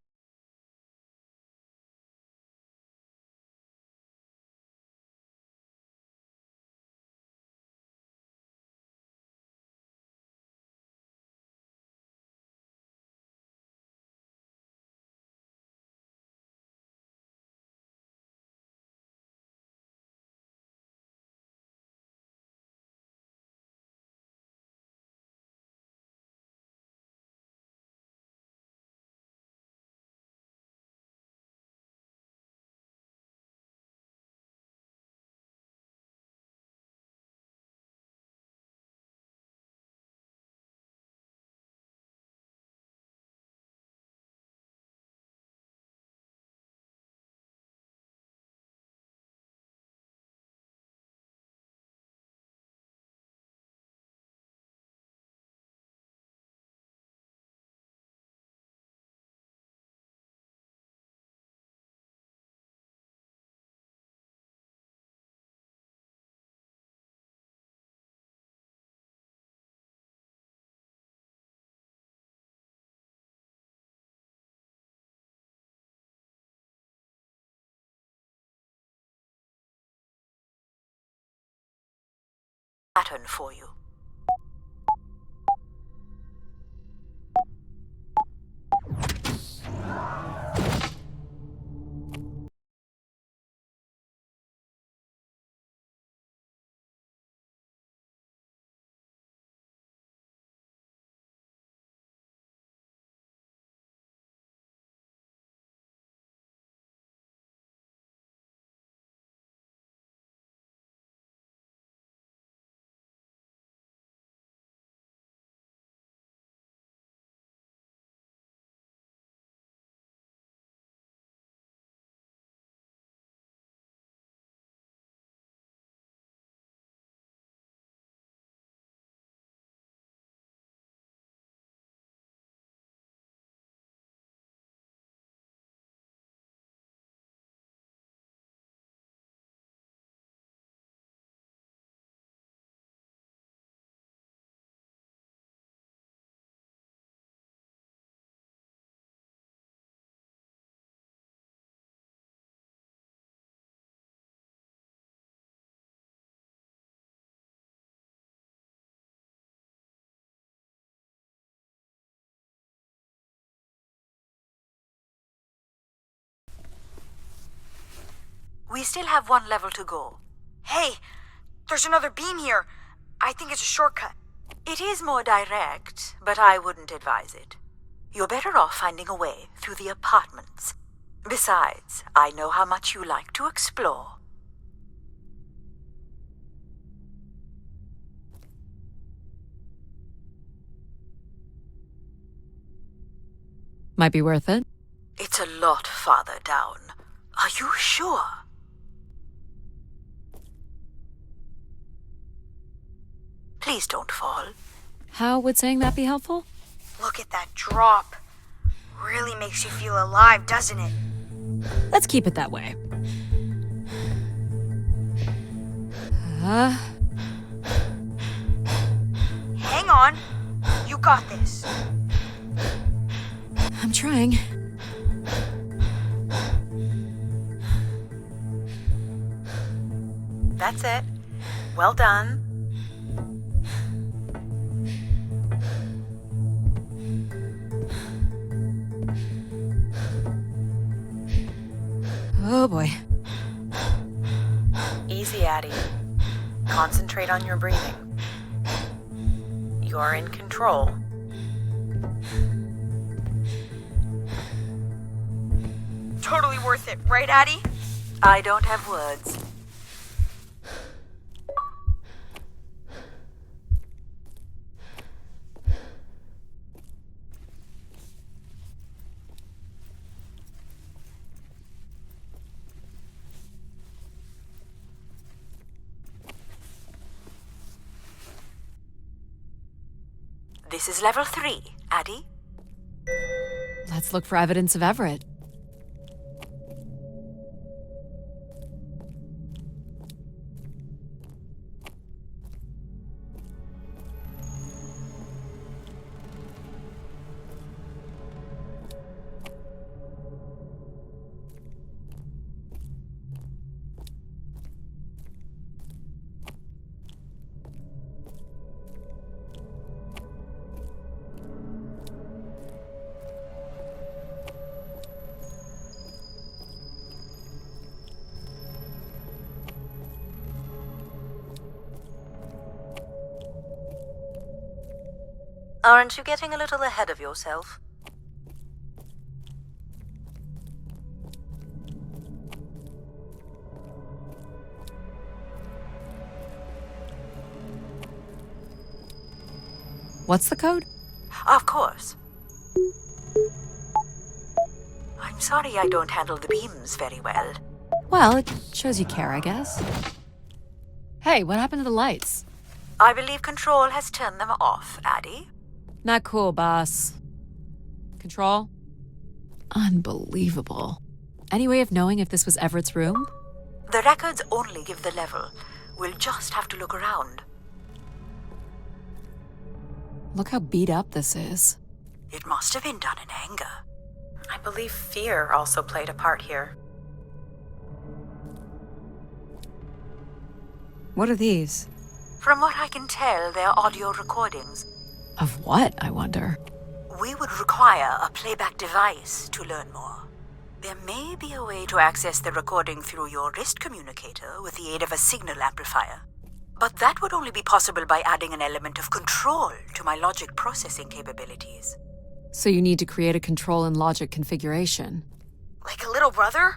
pattern for you. We still have one level to go. Hey, there's another beam here. I think it's a shortcut. It is more direct, but I wouldn't advise it. You're better off finding a way through the apartments. Besides, I know how much you like to explore. Might be worth it. It's a lot farther down. Are you sure? Please don't fall. How would saying that be helpful? Look at that drop. Really makes you feel alive, doesn't it? Let's keep it that way. Hang on. You got this. I'm trying. That's it. Well done. Oh boy. Easy, Addie. Concentrate on your breathing. You're in control. Totally worth it, right, Addie? I don't have words. This is level 3, Addie. Let's look for evidence of Everett. Aren't you getting a little ahead of yourself? What's the code? Of course. I'm sorry I don't handle the beams very well. Well, it shows you care, I guess. Hey, what happened to the lights? I believe Control has turned them off, Addie. Not cool, boss. Control? Unbelievable. Any way of knowing if this was Everett's room? The records only give the level. We'll just have to look around. Look how beat up this is. It must have been done in anger. I believe fear also played a part here. What are these? From what I can tell, they're audio recordings. Of what, I wonder? We would require a playback device to learn more. There may be a way to access the recording through your wrist communicator with the aid of a signal amplifier. But that would only be possible by adding an element of control to my logic processing capabilities. So you need to create a control and logic configuration. Like a little brother?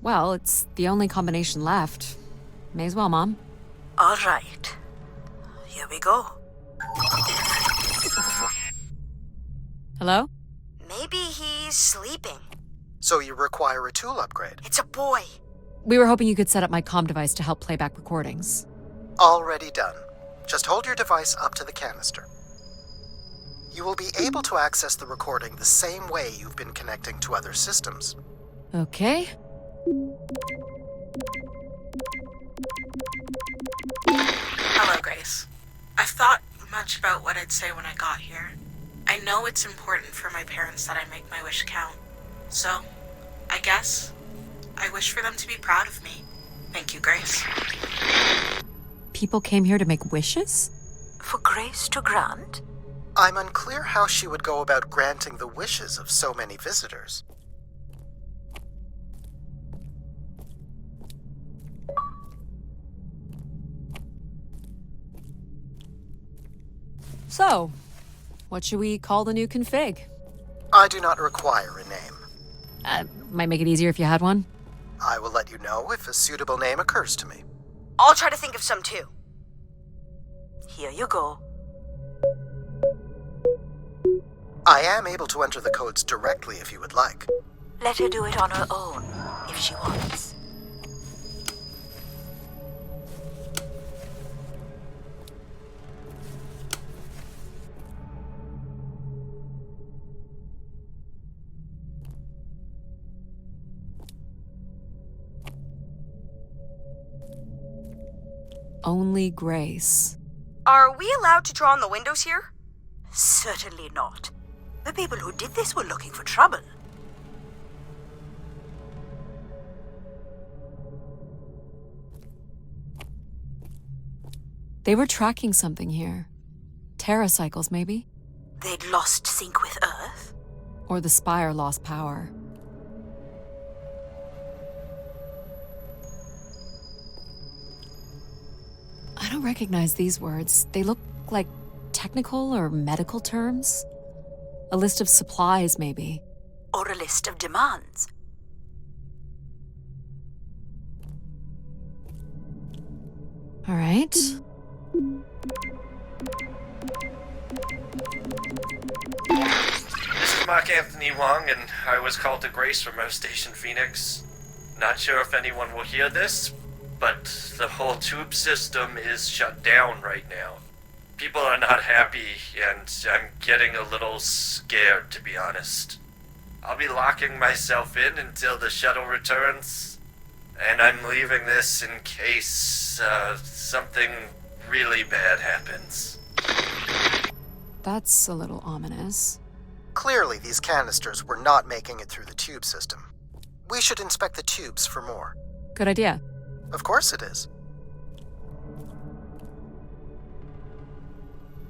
Well, it's the only combination left. May as well, Mom. All right. Here we go. Hello? Maybe he's sleeping. So you require a tool upgrade. It's a boy. We were hoping you could set up my comm device to help play back recordings. Already done. Just hold your device up to the canister. You will be able to access the recording the same way you've been connecting to other systems. Okay. Hello, Grace. I've thought much about what I'd say when I got here. I know it's important for my parents that I make my wish count. So, I guess I wish for them to be proud of me. Thank you, Grace. People came here to make wishes? For Grace to grant? I'm unclear how she would go about granting the wishes of so many visitors. So, what should we call the new config? I do not require a name. Might make it easier if you had one. I will let you know if a suitable name occurs to me. I'll try to think of some too. Here you go. I am able to enter the codes directly if you would like. Let her do it on her own, if she wants. Only Grace. Are we allowed to draw on the windows here? Certainly not. The people who did this were looking for trouble. They were tracking something here. Terracycles, maybe? They'd lost sync with Earth? Or the Spire lost power. I don't recognize these words. They look like technical or medical terms. A list of supplies, maybe. Or a list of demands. All right. This is Mark Anthony Wong, and I was called to Grace from Earth Station Phoenix. Not sure if anyone will hear this, but the whole tube system is shut down right now. People are not happy, and I'm getting a little scared, to be honest. I'll be locking myself in until the shuttle returns, and I'm leaving this in case something really bad happens. That's a little ominous. Clearly, these canisters were not making it through the tube system. We should inspect the tubes for more. Good idea. Of course it is.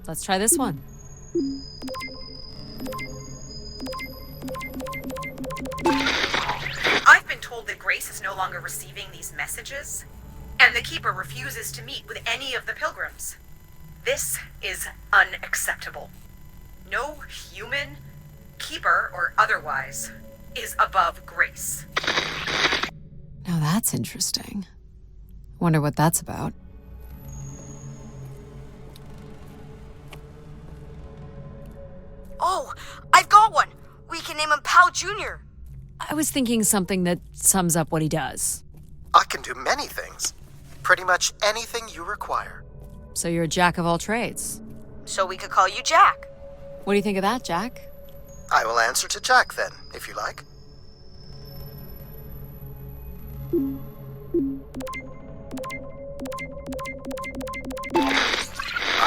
Let's try this one. I've been told that Grace is no longer receiving these messages, and the Keeper refuses to meet with any of the pilgrims. This is unacceptable. No human, Keeper or otherwise, is above Grace. Now that's interesting. Wonder what that's about. Oh, I've got one. We can name him Pal Jr. I was thinking something that sums up what he does. I can do many things. Pretty much anything you require. So you're a jack of all trades. So we could call you Jack. What do you think of that, Jack? I will answer to Jack then, if you like.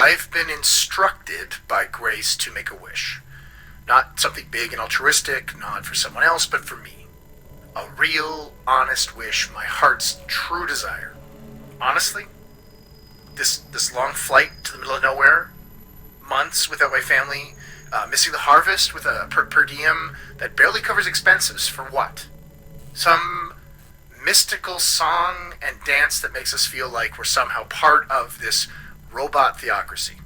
I've been instructed by Grace to make a wish. Not something big and altruistic, not for someone else, but for me. A real, honest wish, my heart's true desire. Honestly, this long flight to the middle of nowhere, months without my family, missing the harvest with a per diem that barely covers expenses for what? Some mystical song and dance that makes us feel like we're somehow part of this robot theocracy.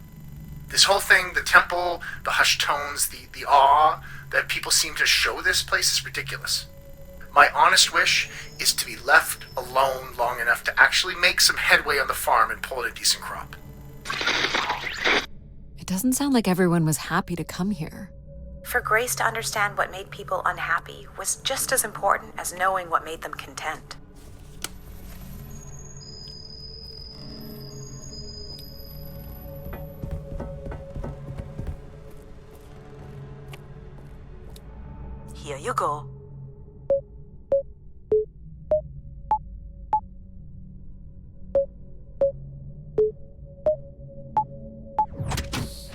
This whole thing, the temple, the hushed tones, the awe that people seem to show this place is ridiculous. My honest wish is to be left alone long enough to actually make some headway on the farm and pull in a decent crop. It doesn't sound like everyone was happy to come here. For Grace to understand what made people unhappy was just as important as knowing what made them content. Here you go.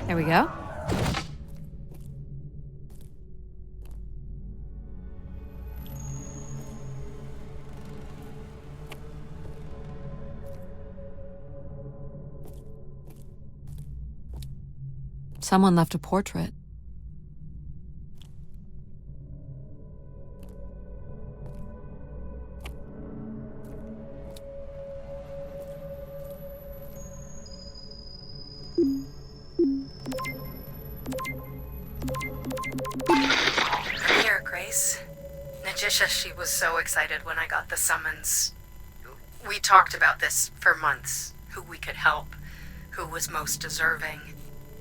There we go. Someone left a portrait. Here, Grace. Najisha, she was so excited when I got the summons. We talked about this for months. Who we could help. Who was most deserving.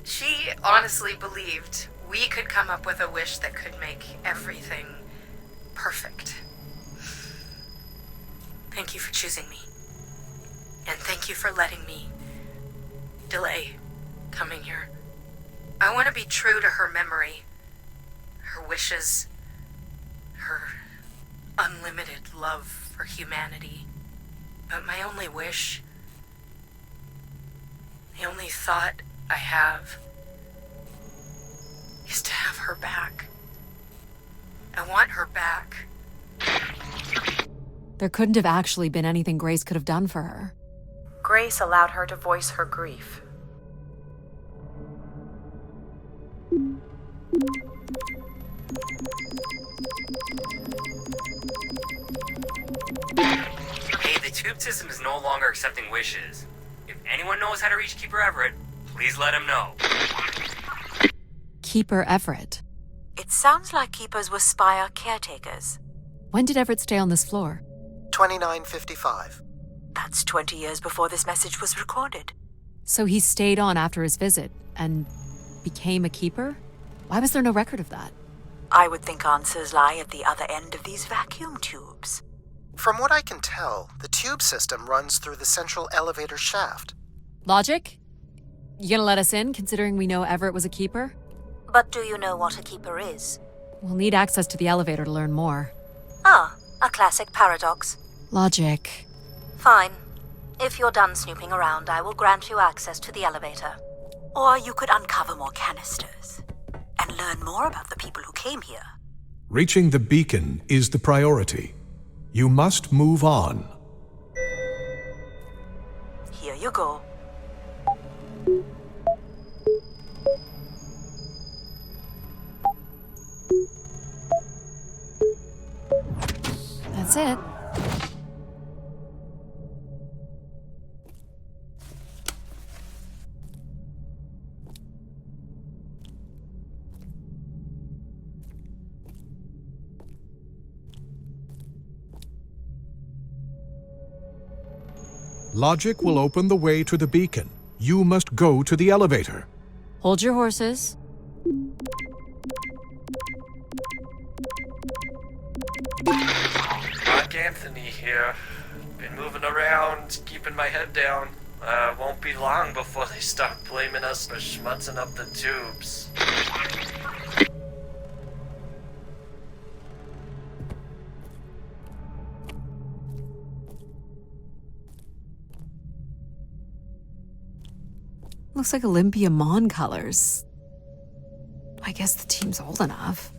She honestly believed we could come up with a wish that could make everything perfect. Thank you for choosing me. And thank you for letting me delay coming here. I want to be true to her memory, her wishes, her unlimited love for humanity. But my only wish, the only thought I have, is to have her back. I want her back. There couldn't have actually been anything Grace could have done for her. Grace allowed her to voice her grief. Hey, the tube system is no longer accepting wishes. If anyone knows how to reach Keeper Everett, please let him know. Keeper Everett. It sounds like keepers were Spire caretakers. When did Everett stay on this floor? 2955. That's 20 years before this message was recorded. So he stayed on after his visit and became a keeper? Why was there no record of that? I would think answers lie at the other end of these vacuum tubes. From what I can tell, the tube system runs through the central elevator shaft. Logic? You gonna let us in, considering we know Everett was a keeper? But do you know what a keeper is? We'll need access to the elevator to learn more. Ah, a classic paradox. Logic. Fine. If you're done snooping around, I will grant you access to the elevator. Or you could uncover more canisters and learn more about the people who came here. Reaching the beacon is the priority. You must move on. Here you go. That's it. Logic will open the way to the beacon. You must go to the elevator. Hold your horses. Mark Anthony here. Been moving around, keeping my head down. Won't be long before they start blaming us for schmutzing up the tubes. Looks like Olympia Mon colors. I guess the team's old enough.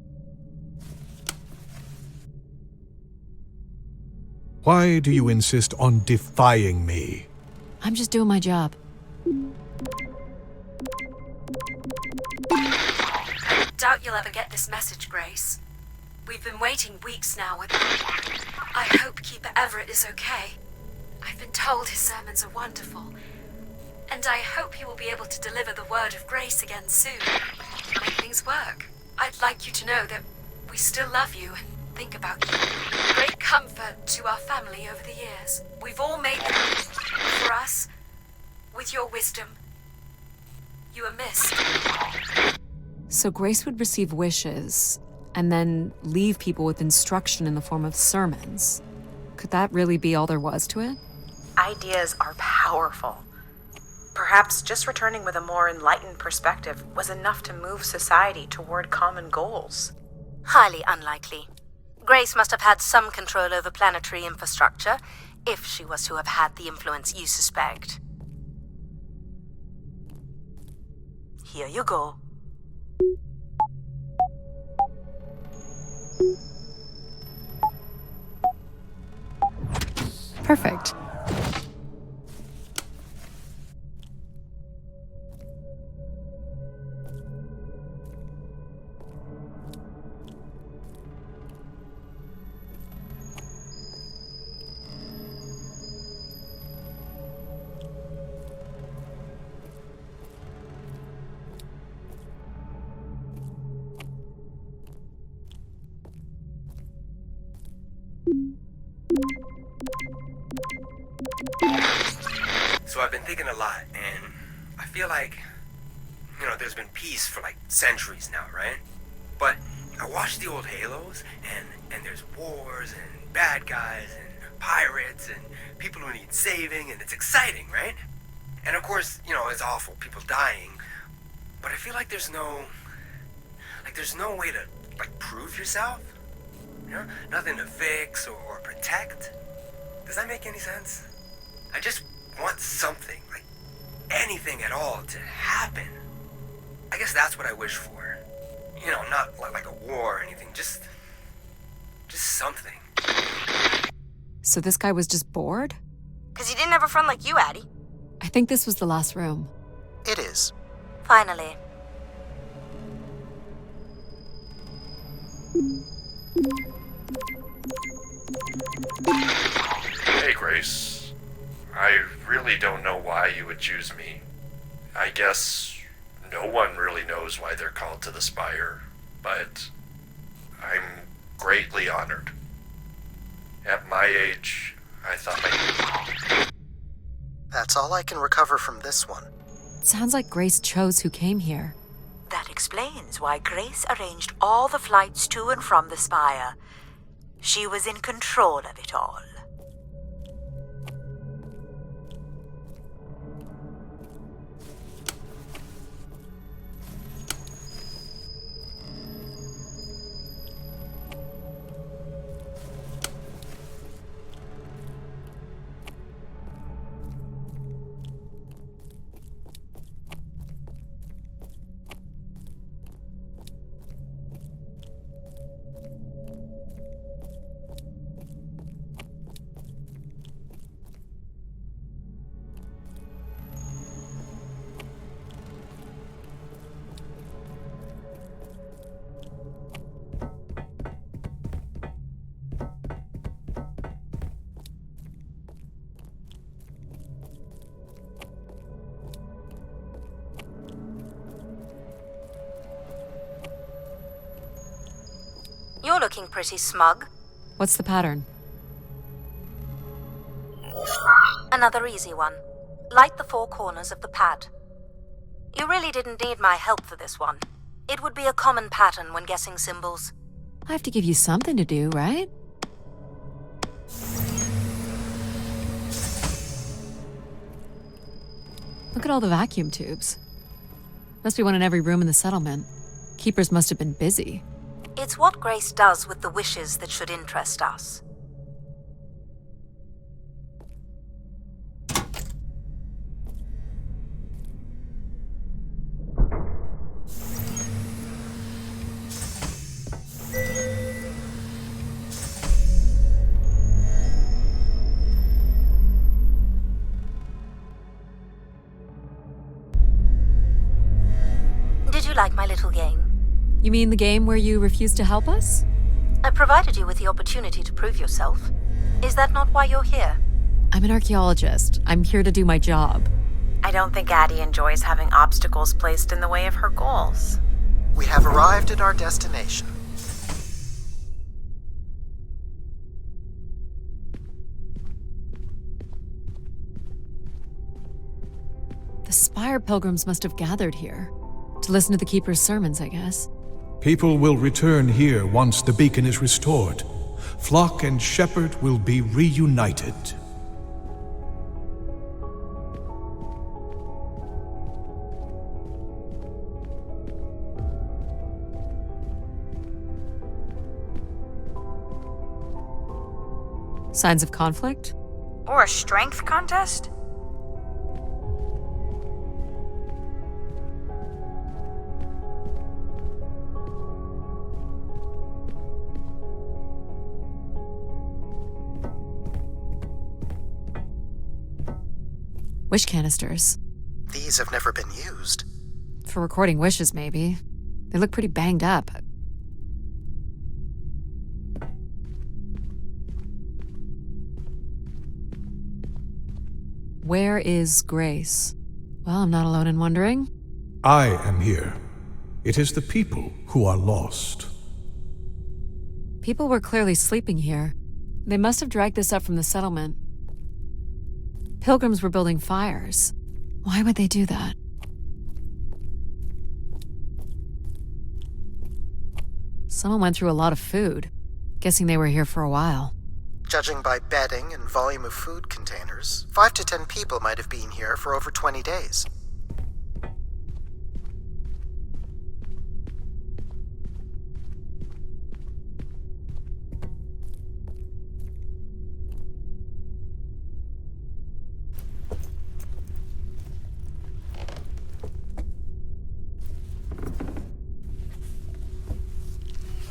Why do you insist on defying me? I'm just doing my job. Doubt you'll ever get this message, Grace. We've been waiting weeks now with... I hope Keeper Everett is okay. I've been told his sermons are wonderful. And I hope he will be able to deliver the word of grace again soon. Make things work. I'd like you to know that we still love you and think about you. Great comfort to our family over the years. We've all made them for us. With your wisdom, you are missed. So Grace would receive wishes and then leave people with instruction in the form of sermons. Could that really be all there was to it? Ideas are powerful. Perhaps just returning with a more enlightened perspective was enough to move society toward common goals. Highly unlikely. Grace must have had some control over planetary infrastructure, if she was to have had the influence you suspect. Here you go. Perfect. So I've been thinking a lot, and I feel like, there's been peace for like centuries now, right? But I watch the old Halos, and there's wars, and bad guys, and pirates, and people who need saving, and it's exciting, right? And of course, it's awful, people dying, but I feel like there's no way to, prove yourself, Nothing to fix or protect. Does that make any sense? I just want something, anything at all, to happen. I guess that's what I wish for. Not like a war or anything, just something. So this guy was just bored? 'Cause he didn't have a friend like you, Addie. I think this was the last room. It is. Finally. Hey, Grace. I really don't know why you would choose me. I guess no one really knows why they're called to the Spire, but I'm greatly honored. At my age, I thought That's all I can recover from this one. It sounds like Grace chose who came here. That explains why Grace arranged all the flights to and from the Spire. She was in control of it all. You're looking pretty smug. What's the pattern? Another easy one. Light the four corners of the pad. You really didn't need my help for this one. It would be a common pattern when guessing symbols. I have to give you something to do, right? Look at all the vacuum tubes. Must be one in every room in the settlement. Keepers must have been busy. It's what Grace does with the wishes that should interest us. like my little game? You mean the game where you refuse to help us? I provided you with the opportunity to prove yourself. Is that not why you're here? I'm an archaeologist. I'm here to do my job. I don't think Addie enjoys having obstacles placed in the way of her goals. We have arrived at our destination. The Spire pilgrims must have gathered here. To listen to the Keeper's sermons, I guess. People will return here once the beacon is restored. Flock and shepherd will be reunited. Signs of conflict? Or a strength contest? Wish canisters. These have never been used. For recording wishes, maybe. They look pretty banged up. Where is Grace? Well, I'm not alone in wondering. I am here. It is the people who are lost. People were clearly sleeping here. They must have dragged this up from the settlement. Pilgrims were building fires. Why would they do that? Someone went through a lot of food. Guessing they were here for a while. Judging by bedding and volume of food containers, 5 to 10 people might have been here for over 20 days.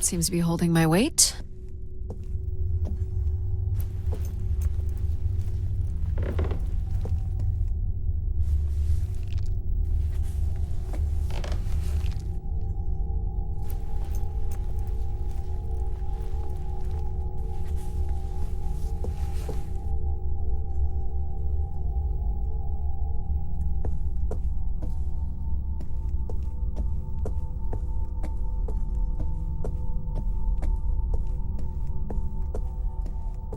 Seems to be holding my weight.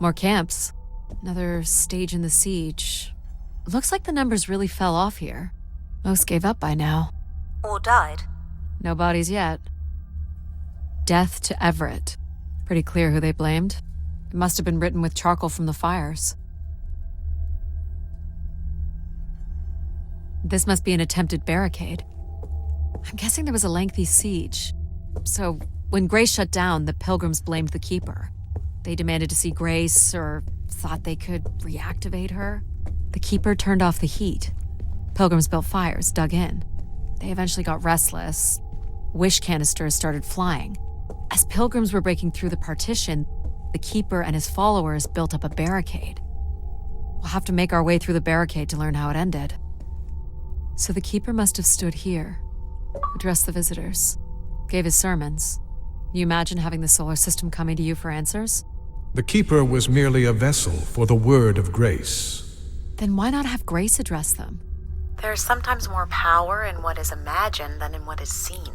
More camps. Another stage in the siege. Looks like the numbers really fell off here. Most gave up by now. Or died? No bodies yet. Death to Everett. Pretty clear who they blamed. It must have been written with charcoal from the fires. This must be an attempted barricade. I'm guessing there was a lengthy siege. So, when Grace shut down, the Pilgrims blamed the Keeper. They demanded to see Grace, or thought they could reactivate her. The Keeper turned off the heat. Pilgrims built fires, dug in. They eventually got restless. Wish canisters started flying. As Pilgrims were breaking through the partition, the Keeper and his followers built up a barricade. We'll have to make our way through the barricade to learn how it ended. So the Keeper must have stood here, addressed the visitors, gave his sermons. You imagine having the solar system coming to you for answers? The Keeper was merely a vessel for the word of grace. Then why not have Grace address them? There's sometimes more power in what is imagined than in what is seen.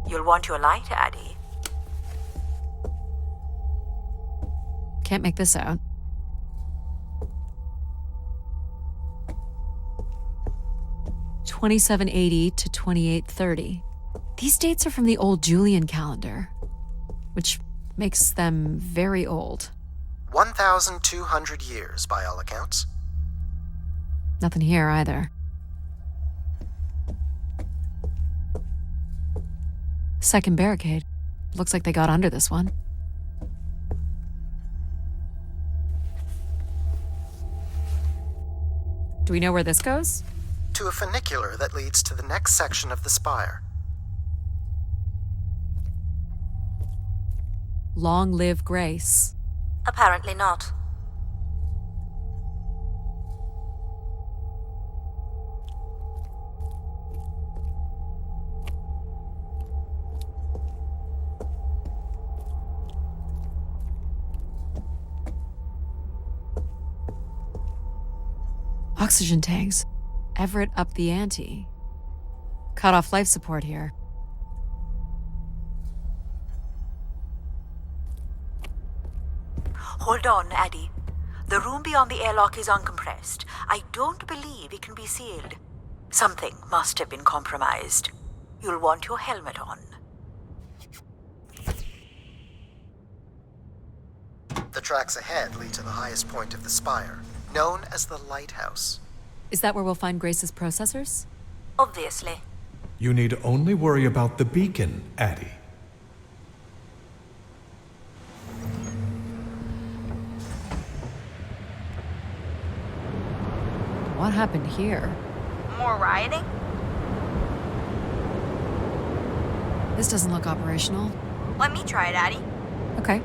You'll want your light, Addie. Can't make this out. (2780 to 2830). These dates are from the old Julian calendar, which makes them very old. 1,200 years, by all accounts. Nothing here either. Second barricade. Looks like they got under this one. Do we know where this goes? To a funicular that leads to the next section of the spire. Long live Grace. Apparently not. Oxygen tanks. Everett upped the ante. Cut off life support here. Hold on, Addie. The room beyond the airlock is uncompressed. I don't believe it can be sealed. Something must have been compromised. You'll want your helmet on. The tracks ahead lead to the highest point of the spire, known as the lighthouse. Is that where we'll find Grace's processors? Obviously. You need only worry about the beacon, Addie. What happened here? More rioting? This doesn't look operational. Let me try it, Addie. Okay.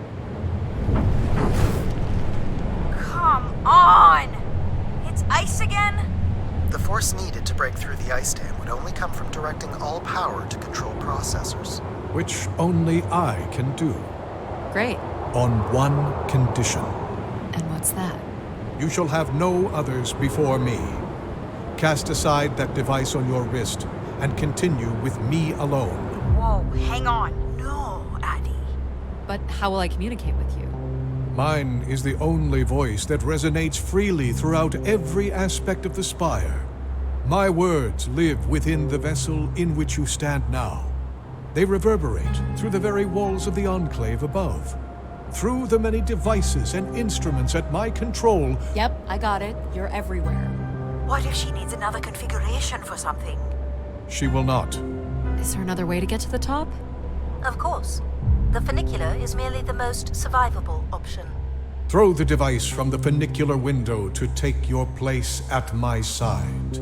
Come on! It's ice again? The force needed to break through the ice dam would only come from directing all power to control processors. Which only I can do. Great. On one condition. And what's that? You shall have no others before me. Cast aside that device on your wrist and continue with me alone. Whoa, hang on. No, Addie. But how will I communicate with you? Mine is the only voice that resonates freely throughout every aspect of the spire. My words live within the vessel in which you stand now. They reverberate through the very walls of the Enclave above. Through the many devices and instruments at my control. Yep, I got it. You're everywhere. What if she needs another configuration for something? She will not. Is there another way to get to the top? Of course. The funicular is merely the most survivable option. Throw the device from the funicular window to take your place at my side.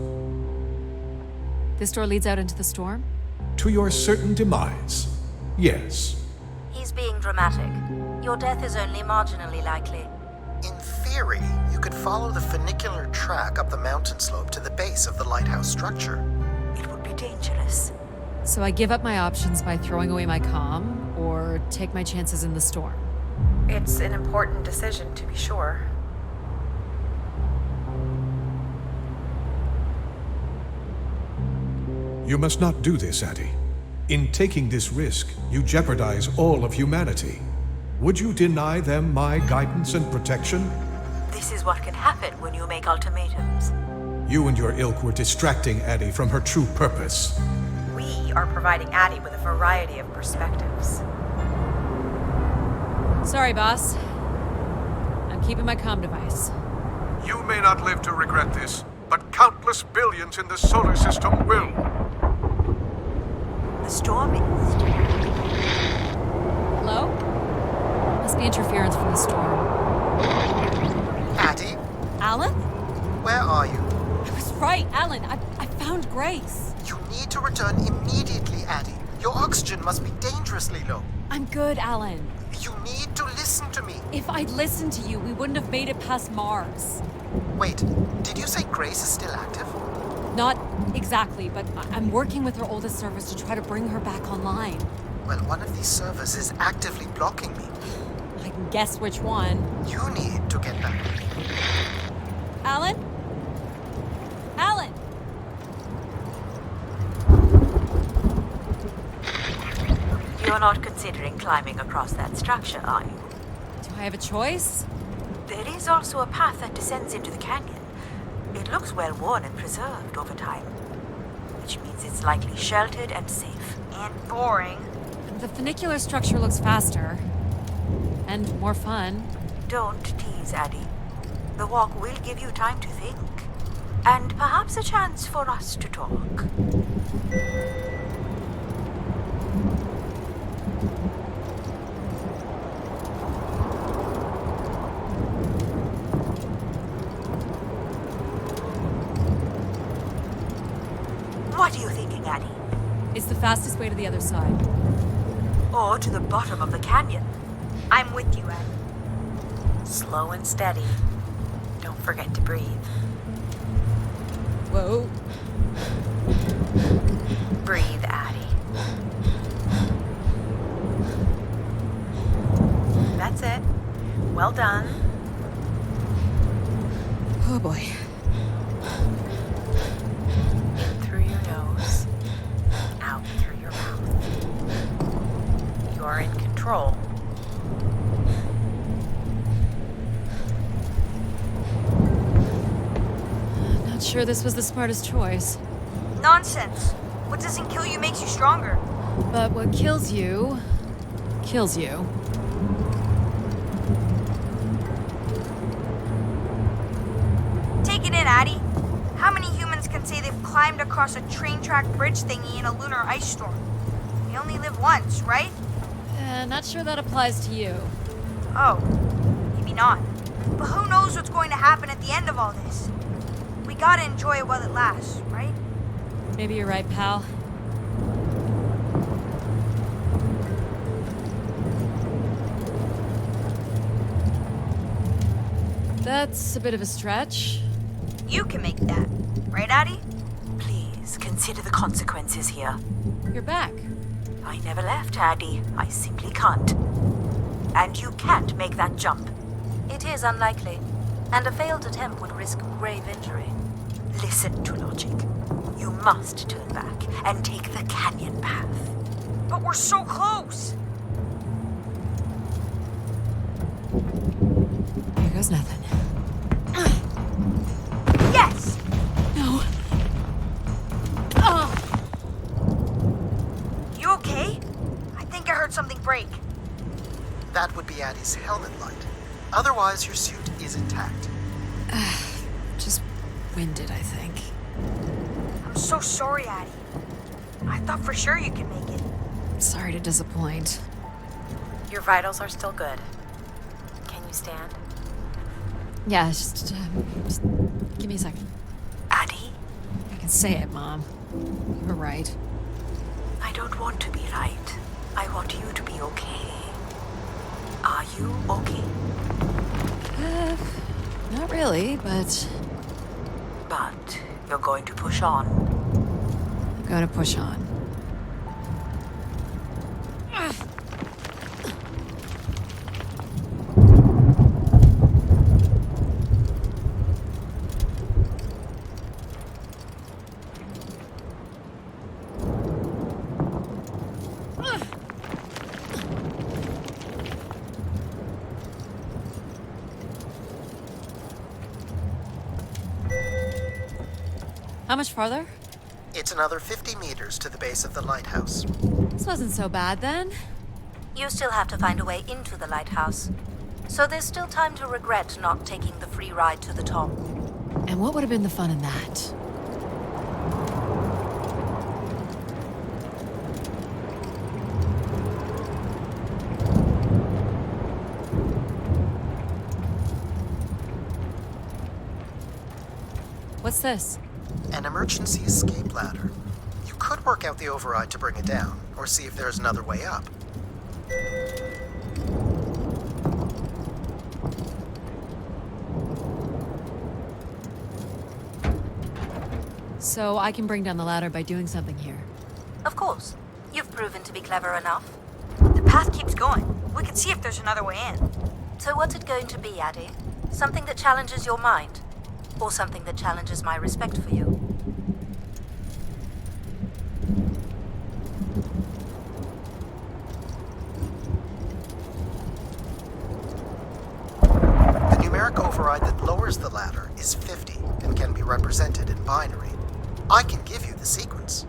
This door leads out into the storm? To your certain demise, yes. He's being dramatic. Your death is only marginally likely. In theory, you could follow the funicular track up the mountain slope to the base of the lighthouse structure. It would be dangerous. So I give up my options by throwing away my comm, or take my chances in the storm? It's an important decision, to be sure. You must not do this, Addie. In taking this risk, you jeopardize all of humanity. Would you deny them my guidance and protection? This is what can happen when you make ultimatums. You and your ilk were distracting Addie from her true purpose. We are providing Addie with a variety of perspectives. Sorry, boss. I'm keeping my comm device. You may not live to regret this, but countless billions in the solar system will. The storm is... Hello? Must be interference from the storm. Addie, Alan? where are you? I was right, Alan. I found Grace. You need to return immediately, Addie. Your oxygen must be dangerously low. I'm good, Alan. You need to listen to me. If I'd listened to you, we wouldn't have made it past Mars. Wait, did you say Grace is still active? Not exactly, but I'm working with her oldest servers to try to bring her back online. Well, one of these servers is actively blocking me. I can guess which one. You need to get back. Alan? Alan! You're not considering climbing across that structure, are you? Do I have a choice? There is also a path that descends into the canyon. It looks well worn and preserved over time, which means it's likely sheltered and safe. And boring. The funicular structure looks faster. And more fun. Don't tease, Addie. The walk will give you time to think. And perhaps a chance for us to talk. It's the fastest way to the other side. Or to the bottom of the canyon. I'm with you, Addie. Slow and steady. Don't forget to breathe. Whoa. Breathe, Addie. That's it. Well done. Oh boy. In through your nose, out through your mouth. You are in control. Not sure this was the smartest choice. Nonsense. What doesn't kill you makes you stronger. But what kills you, kills you. Take it in, Addie. How many humans can say they've climbed across a train track bridge thingy in a lunar ice storm? We only live once, right? Not sure that applies to you. Oh, maybe not. But who knows what's going to happen at the end of all this? We gotta enjoy it while it lasts, right? Maybe you're right, pal. That's a bit of a stretch. You can make that, right, Addie? Please consider the consequences here. You're back. I never left, Addie. I simply can't. And you can't make that jump. It is unlikely, and a failed attempt would risk grave injury. Listen to logic. You must turn back and take the canyon path. But we're so close! Here goes nothing. Yes! No. Oh. You okay? I think I heard something break. That would be Addie's helmet light. Otherwise, your suit is intact. Just winded, I think. I'm so sorry, Addie. I thought for sure you could make it. Sorry to disappoint. Your vitals are still good. Can you stand? Yeah, just give me a second. Addie? I can say it, Mom. You were right. I don't want to be right. I want you to be okay. Are you okay? Not really, but But you're going to push on. I'm gonna push on. How much farther? It's another 50 meters to the base of the lighthouse. This wasn't so bad then. You still have to find a way into the lighthouse. So there's still time to regret not taking the free ride to the top. And what would have been the fun in that? What's this? An emergency escape ladder. You could work out the override to bring it down, or see if there's another way up. So I can bring down the ladder by doing something here. Of course. You've proven to be clever enough. The path keeps going. We can see if there's another way in. So what's it going to be, Addie? Something that challenges your mind? Or something that challenges my respect for you? The numeric override that lowers the ladder is 50 and can be represented in binary. I can give you the sequence.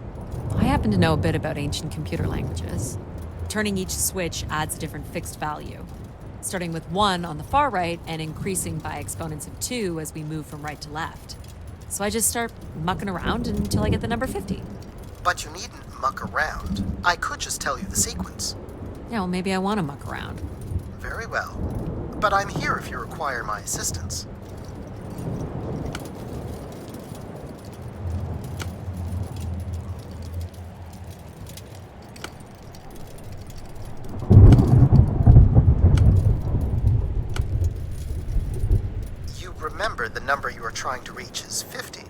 I happen to know a bit about ancient computer languages. Turning each switch adds a different fixed value, starting with 1 on the far right and increasing by exponents of 2 as we move from right to left. So I just start mucking around until I get the number 50. But you needn't muck around. I could just tell you the sequence. Yeah, well, maybe I want to muck around. Very well. But I'm here if you require my assistance. the number you are trying to reach is 50.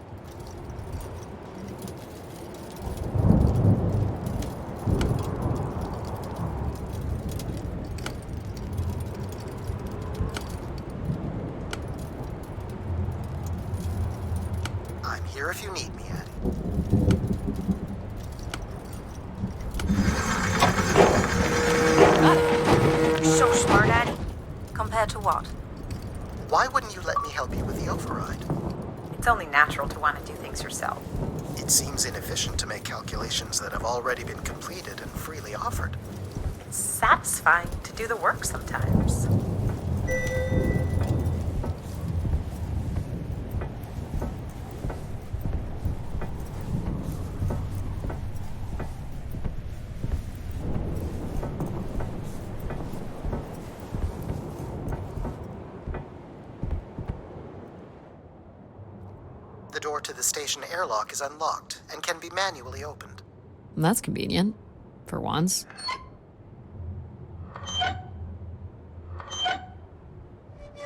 I'm here if you need me, Addie. You're so smart, Addie. Compared to what? Why wouldn't you let me help you with the override? It's only natural to want to do things yourself. It seems inefficient to make calculations that have already been completed and freely offered. It's satisfying to do the work sometimes. The door to the station airlock is unlocked and can be manually opened. That's convenient. For once.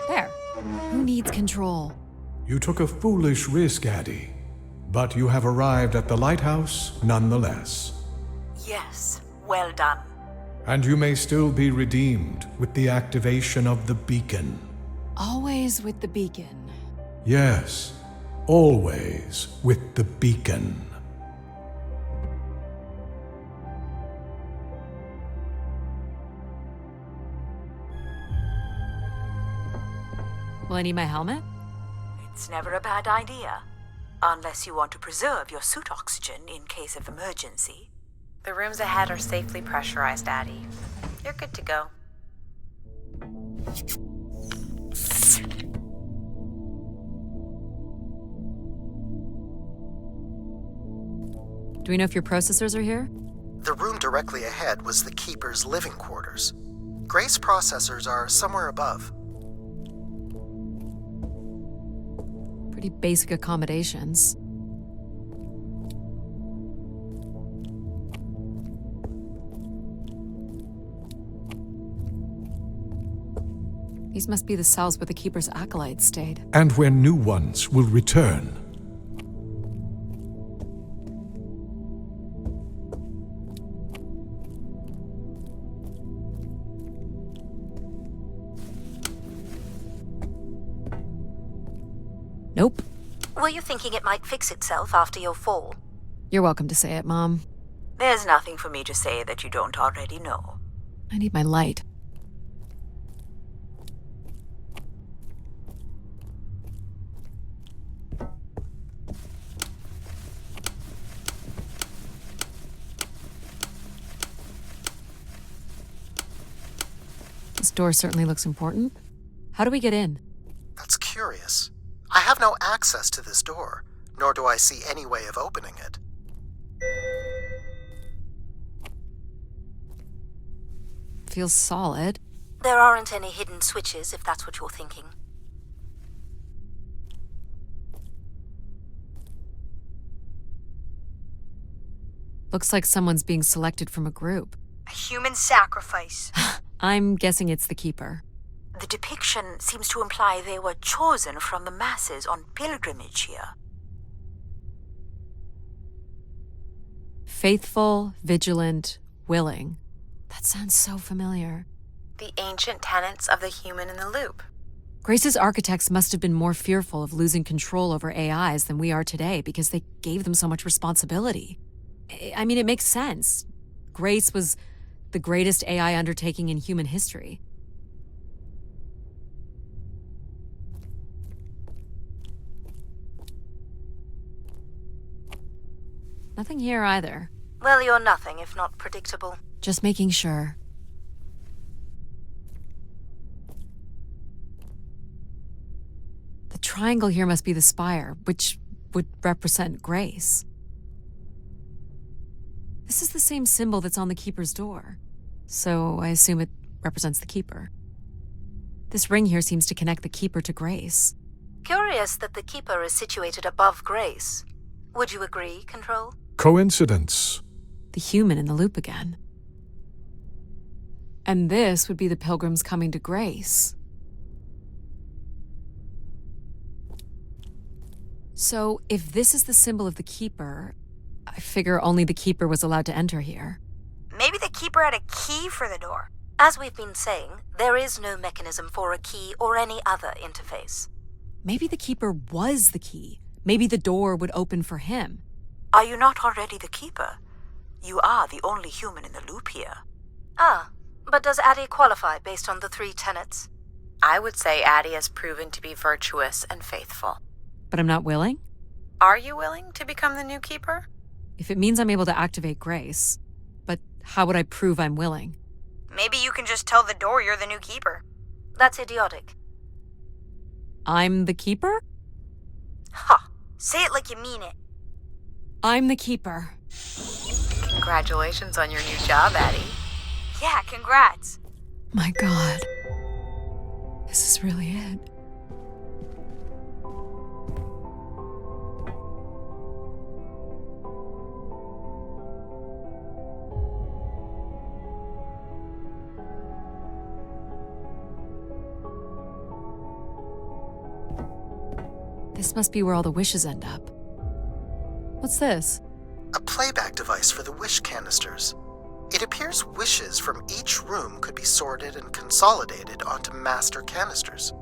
There. Who needs control? You took a foolish risk, Addie, but you have arrived at the lighthouse nonetheless. Yes, well done. And you may still be redeemed with the activation of the beacon. Always with the beacon. Yes, always with the beacon. Will I need my helmet? It's never a bad idea. Unless you want to preserve your suit oxygen in case of emergency. The rooms ahead are safely pressurized, Addie. You're good to go. Do we know if your processors are here? The room directly ahead was the Keeper's living quarters. Grace processors are somewhere above. Pretty basic accommodations. These must be the cells where the Keeper's acolytes stayed. And where new ones will return. Nope. Were you thinking it might fix itself after your fall? You're welcome to say it, Mom. There's nothing for me to say that you don't already know. I need my light. This door certainly looks important. How do we get in? That's curious. I have no access to this door, nor do I see any way of opening it. Feels solid. There aren't any hidden switches, if that's what you're thinking. Looks like someone's being selected from a group. A human sacrifice. I'm guessing it's the Keeper. The depiction seems to imply they were chosen from the masses on pilgrimage here. Faithful, vigilant, willing. That sounds so familiar. The ancient tenets of the human in the loop. Grace's architects must have been more fearful of losing control over AIs than we are today because they gave them so much responsibility. I mean, it makes sense. Grace was the greatest AI undertaking in human history. Nothing here either. Well, you're nothing if not predictable. Just making sure. The triangle here must be the spire, which would represent Grace. This is the same symbol that's on the Keeper's door, so I assume it represents the Keeper. This ring here seems to connect the Keeper to Grace. Curious that the Keeper is situated above Grace. Would you agree, Control? Coincidence. The human in the loop again. And this would be the pilgrims coming to Grace. So, if this is the symbol of the Keeper, I figure only the Keeper was allowed to enter here. Maybe the Keeper had a key for the door. As we've been saying, there is no mechanism for a key or any other interface. Maybe the Keeper was the key. Maybe the door would open for him. Are you not already the Keeper? You are the only human in the loop here. Ah, but does Addie qualify based on the 3 tenets? I would say Addie has proven to be virtuous and faithful. But I'm not willing? Are you willing to become the new Keeper? If it means I'm able to activate Grace. But how would I prove I'm willing? Maybe you can just tell the door you're the new Keeper. That's idiotic. I'm the Keeper? Ha! Say it like you mean it. I'm the Keeper. Congratulations on your new job, Addie. Yeah, congrats. My God. This is really it. This must be where all the wishes end up. What's this? A playback device for the wish canisters. It appears wishes from each room could be sorted and consolidated onto master canisters.